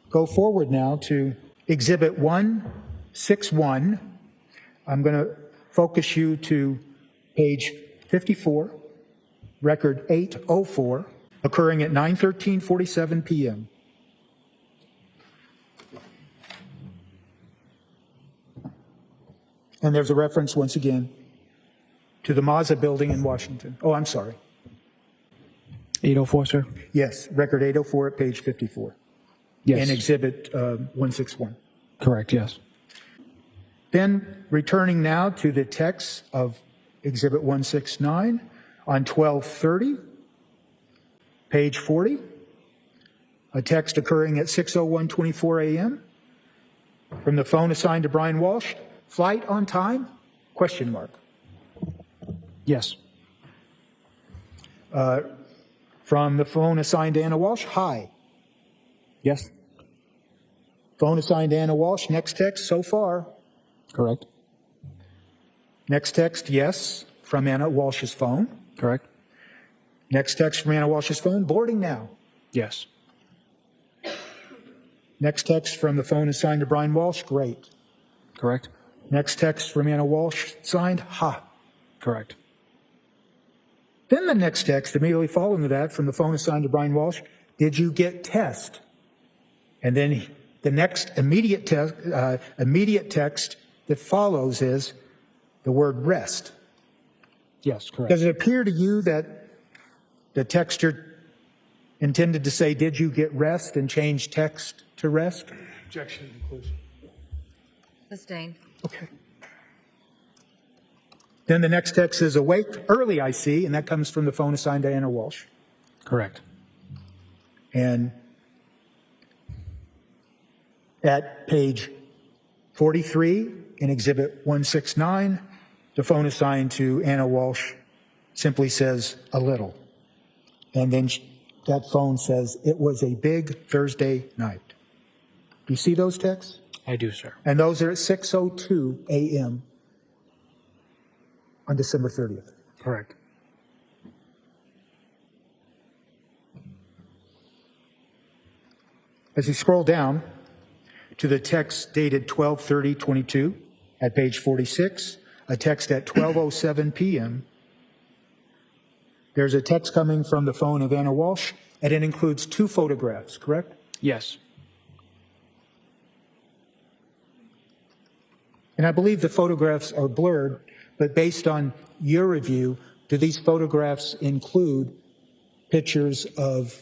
go forward now to Exhibit 161. I'm going to focus you to page 54, record 804, occurring at 9:13:47 p.m. And there's a reference once again to the Mazza building in Washington. Oh, I'm sorry. 804, sir. Yes, record 804 at page 54. Yes. In Exhibit 161. Correct. Yes. Then returning now to the text of Exhibit 169 on 12/30, page 40, a text occurring at 6:01:24 a.m. from the phone assigned to Brian Walshe. Flight on time? Question mark. Yes. From the phone assigned to Anna Walshe. Hi. Yes. Phone assigned to Anna Walshe. Next text so far. Correct. Next text, yes, from Anna Walsh's phone. Correct. Next text from Anna Walsh's phone, boarding now. Yes. Next text from the phone assigned to Brian Walshe, great. Correct. Next text from Anna Walshe, signed, ha. Correct. Then the next text, immediately following that, from the phone assigned to Brian Walshe, did you get test? And then the next immediate text that follows is the word rest. Yes. Correct. Does it appear to you that the texture intended to say, did you get rest, and change text to rest? Objection to conclusion. Sustained. Okay. Then the next text is awake early, I see, and that comes from the phone assigned to Anna Walshe. Correct. And at page 43 in Exhibit 169, the phone assigned to Anna Walshe simply says a little. And then that phone says it was a big Thursday night. Do you see those texts? I do, sir. And those are at 6:02 a.m. on December 30th. Correct. As you scroll down to the text dated 12/30/22 at page 46, a text at 12:07 p.m., there's a text coming from the phone of Anna Walshe, and it includes 2 photographs, correct? Yes. And I believe the photographs are blurred, but based on your review, do these photographs include pictures of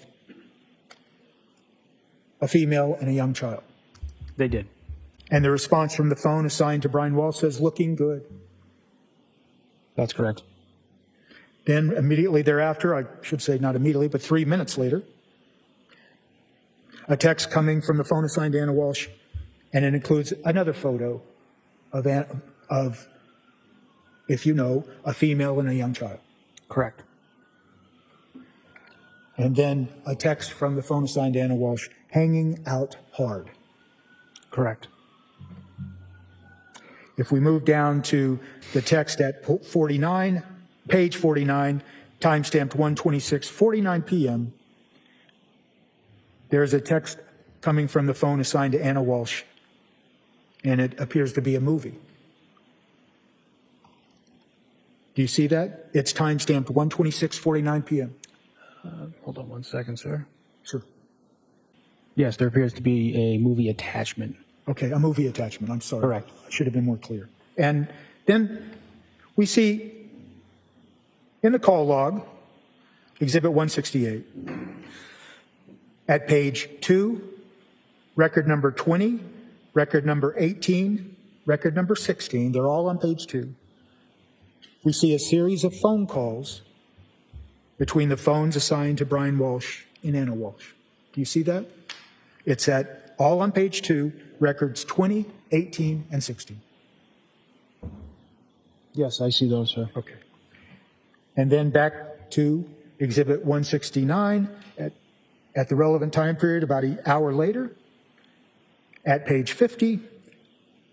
a female and a young child? They did. And the response from the phone assigned to Brian Walsh says, looking good. That's correct. Then immediately thereafter, I should say not immediately, but 3 minutes later, a text coming from the phone assigned to Anna Walsh, and it includes another photo of, if you know, a female and a young child. Correct. And then a text from the phone assigned to Anna Walsh, hanging out hard. Correct. If we move down to the text at 49, page 49, timestamped 1:26:49 p.m., there's a text coming from the phone assigned to Anna Walsh, and it appears to be a movie. Do you see that? It's timestamped 1:26:49 p.m. Hold on one second, sir. Sure. Yes, there appears to be a movie attachment. Okay, a movie attachment. I'm sorry. Correct. I should have been more clear. And then we see in the call log, Exhibit 168, at page 2, record number 20, record number 18, record number 16, they're all on page 2. We see a series of phone calls between the phones assigned to Brian Walsh and Anna Walsh. Do you see that? It's at all on page 2, records 20, 18, and 16. Yes, I see those, sir. Okay. And then back to Exhibit 169 at the relevant time period, about an hour later, at page 50,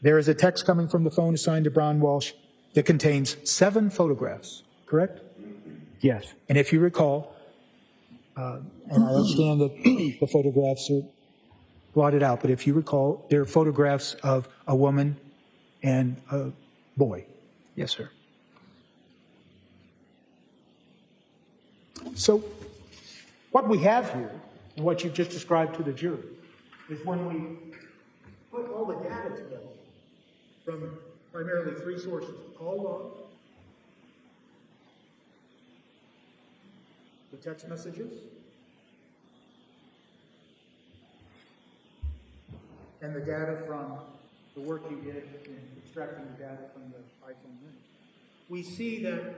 there is a text coming from the phone assigned to Brian Walsh that contains 7 photographs, correct? Yes. And if you recall, and I understand that the photographs are blotted out, but if you recall, there are photographs of a woman and a boy. Yes, sir. So what we have here, and what you've just described to the jury, is when we put all the data together from primarily 3 sources: the call log, the text messages, and the data from the work you did in extracting the data from the iPhone mini. We see that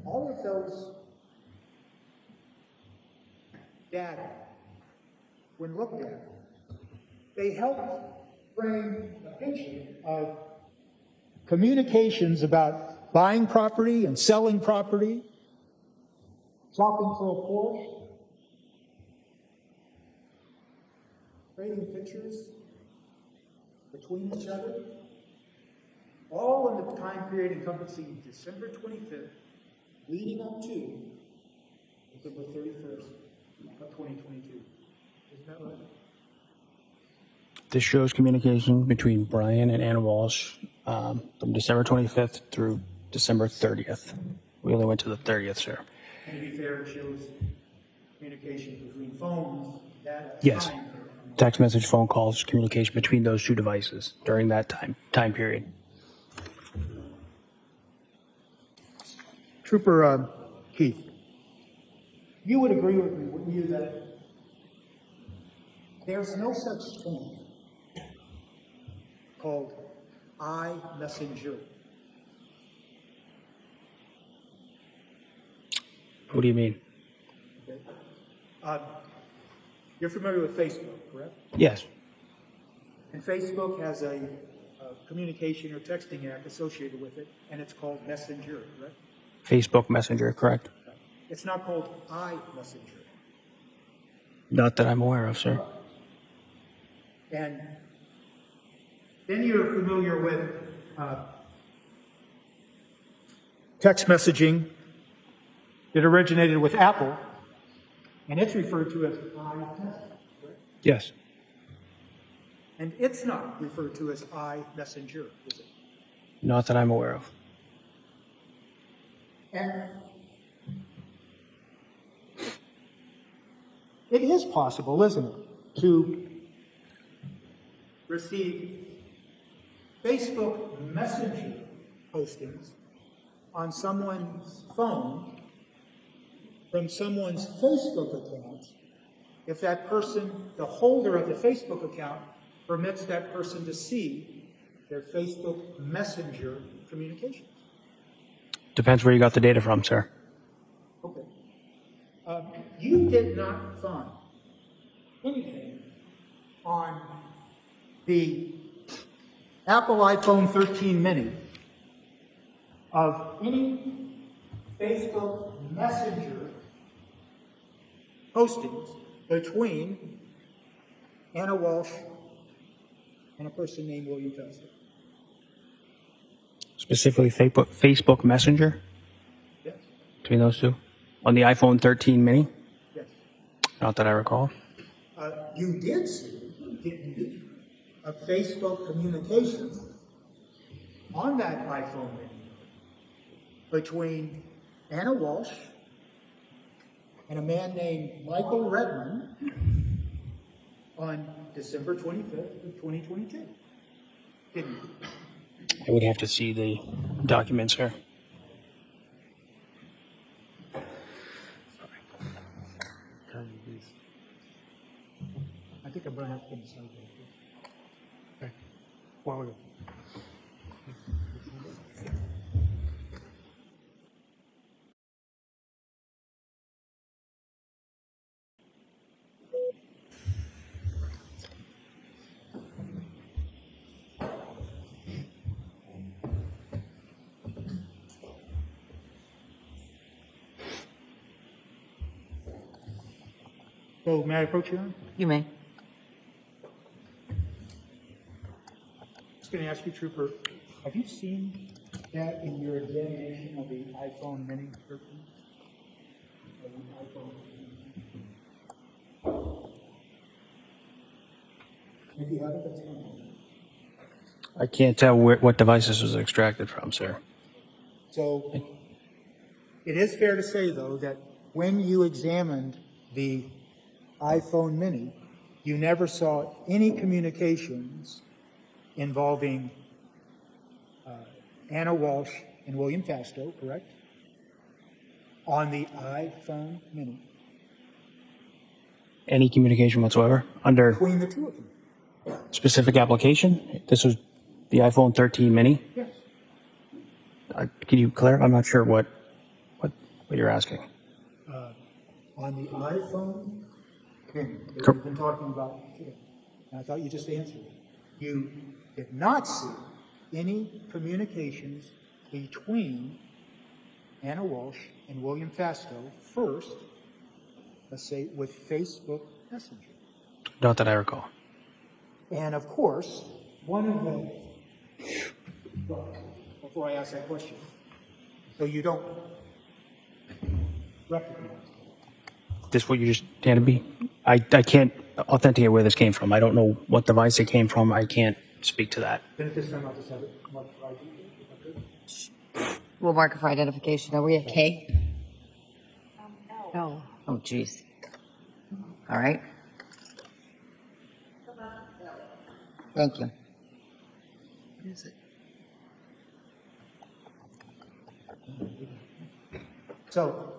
all of those data, when looked at, they help frame a picture of communications about buying property and selling property, shopping for a Porsche, trading pictures between each other, all in the time period encompassing December 25th, leading up to December 31st of 2022. Isn't that right? This shows communication between Brian and Anna Walsh from December 25th through December 30th. We only went to the 30th, sir. And to be fair, it shows communication between phones, data, Yes. time. Text message, phone calls, communication between those 2 devices during that time period. Trooper Keefe, you would agree with me, wouldn't you, that there's no such thing called iMessenger? What do you mean? Okay. You're familiar with Facebook, correct? Yes. And Facebook has a communication or texting app associated with it, and it's called Messenger, correct? Facebook Messenger, correct? It's not called iMessenger. Not that I'm aware of, sir. And then you're familiar with text messaging that originated with Apple, and it's referred to as iMessenger, correct? Yes. And it's not referred to as iMessenger, is it? Not that I'm aware of. And it is possible, isn't it, to receive Facebook Messenger postings on someone's phone from someone's Facebook account if that person, the holder of the Facebook account, permits that person to see their Facebook Messenger communications. Depends where you got the data from, sir. Okay. You did not find anything on the Apple iPhone 13 mini of any Facebook Messenger postings between Anna Walshe and a person named William Fester. Specifically Facebook Messenger Yes. between those two? On the iPhone 13 mini? Yes. Not that I recall. You did see, didn't you, a Facebook communication on that iPhone mini between Anna Walshe and a man named Michael Redmond on December 25th of 2022. Didn't you? I would have to see the document, sir. I think I'm going to have to put this out there. Okay. Well, we go. So, may I approach you? You may. I was going to ask you, Trooper, have you seen that in your examination of the iPhone Mini 13? If you haven't, that's fine. I can't tell what device this was extracted from, sir. So, it is fair to say, though, that when you examined the iPhone Mini, you never saw any communications involving Anna Walshe and William Fastow, correct? On the iPhone Mini, Any communication whatsoever under between the two of them. specific application? This was the iPhone 13 mini? Yes. Can you clarify? I'm not sure what you're asking. On the iPhone Mini that Cor- we've been talking about today, and I thought you just answered it. You did not see any communications between Anna Walshe and William Fastow first, let's say, with Facebook Messenger. Not that I recall. And of course, one of the, well, before I ask that question, so you don't recognize This what you just handed me? I can't authenticate where this came from. I don't know what device it came from. I can't speak to that. then at this time I'll just have it marked for ID, if I could. We'll mark it for identification. Are we at K? No. Oh, geez. All right. Thank you. What is it? So,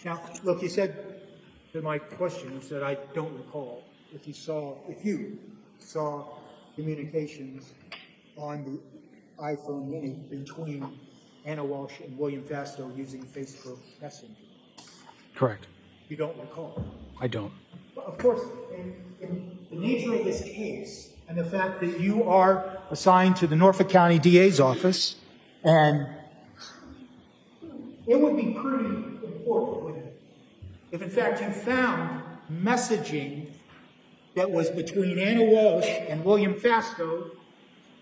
now, look, you said to my question, you said, I don't recall if you saw communications on the iPhone Mini between Anna Walshe and William Fastow using Facebook Messenger. Correct. You don't recall. I don't. Well, of course, in the nature of this case and the fact that you are assigned to the Norfolk County DA's office And it would be pretty important, wouldn't it? If in fact you found messaging that was between Anna Walsh and William Fasto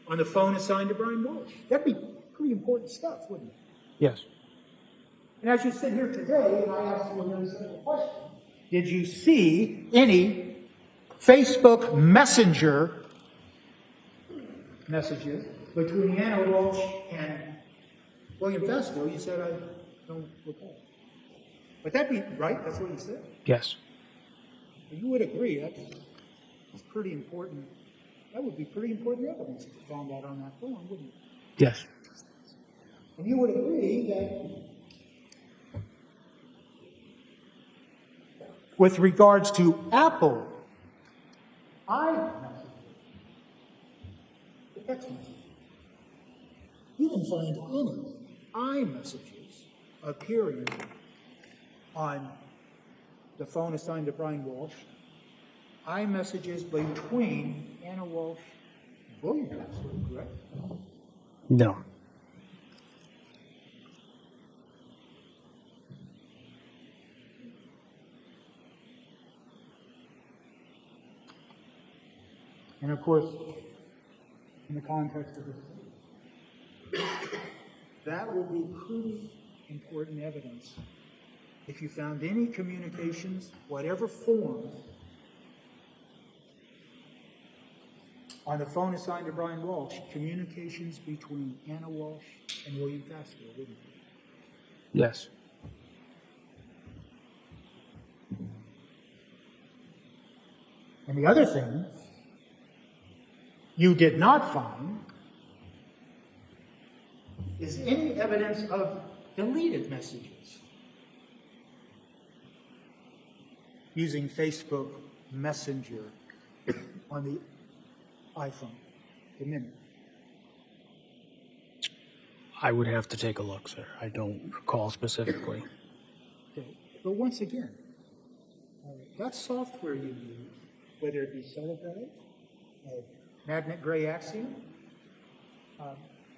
on the phone assigned to Brian Walsh. That'd be pretty important stuff, wouldn't it? Yes. And as you sit here today, and I ask you a very simple question, did you see any Facebook Messenger messages between Anna Walsh and William Fasto? You said, I don't recall. But that'd be right, that's what you said. Yes. You would agree that's pretty important. That would be pretty important evidence if you found that on that phone, wouldn't you? Yes. And you would agree that with regards to Apple iMessenger, the text messages, you can find any iMessages appearing on the phone assigned to Brian Walsh, iMessages between Anna Walsh and William Fasto, correct? No. And of course, in the context of this, that would be pretty important evidence if you found any communications, whatever form, on the phone assigned to Brian Walsh, communications between Anna Walsh and William Fasto, wouldn't it? Yes. And the other thing you did not find is any evidence of deleted messages using Facebook Messenger on the iPhone, the Mini. I would have to take a look, sir. I don't recall specifically. Okay. But once again, that software you use, whether it be Celebrite, Magnet Gray Axiom,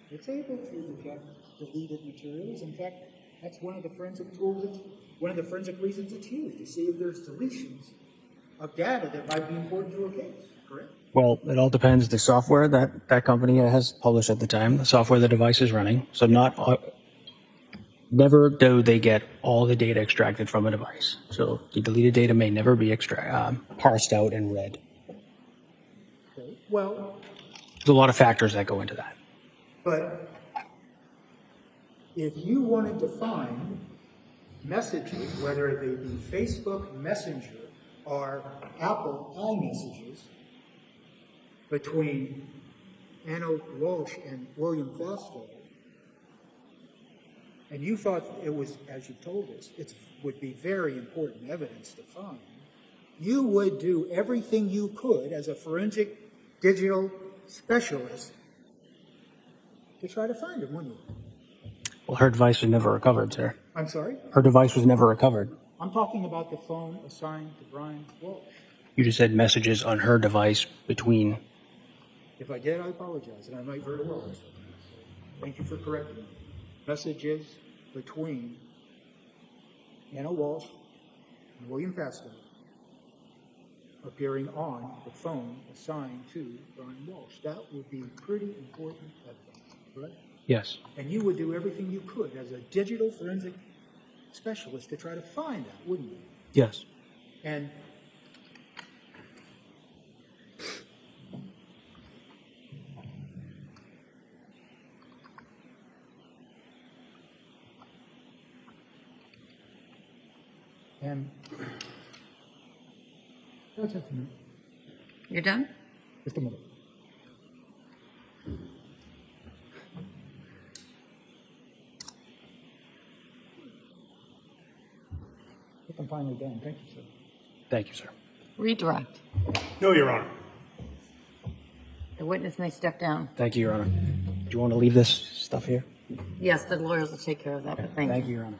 it's able to detect deleted materials. In fact, that's one of the forensic tools, one of the forensic reasons it's used, to see if there's deletions of data that might be important to a case, correct? Well, it all depends. The software that company has published at the time, the software the device is running. So never do they get all the data extracted from a device. So the deleted data may never be parsed out and read. Okay. Well, There's a lot of factors that go into that. but if you wanted to find messages, whether they be Facebook Messenger or Apple iMessages, between Anna Walsh and William Fasto, and you thought it was, as you told us, it would be very important evidence to find, you would do everything you could as a forensic digital specialist to try to find it, wouldn't you? Well, her device was never recovered, sir. I'm sorry? Her device was never recovered. I'm talking about the phone assigned to Brian Walsh. You just said messages on her device between. If I did, I apologize, and I might very well. Thank you for correcting me. Messages between Anna Walsh and William Fasto appearing on the phone assigned to Brian Walsh. That would be pretty important evidence, correct? Yes. And you would do everything you could as a digital forensic specialist to try to find that, wouldn't you? Yes. And that's it for me. You're done? Just a minute. I think I'm finally done. Thank you, sir. Thank you, sir. Redirect. No, Your Honor. The witness may step down. Thank you, Your Honor. Do you want to leave this stuff here? Yes, the lawyers will take care of that, but thank you. Thank you, Your Honor.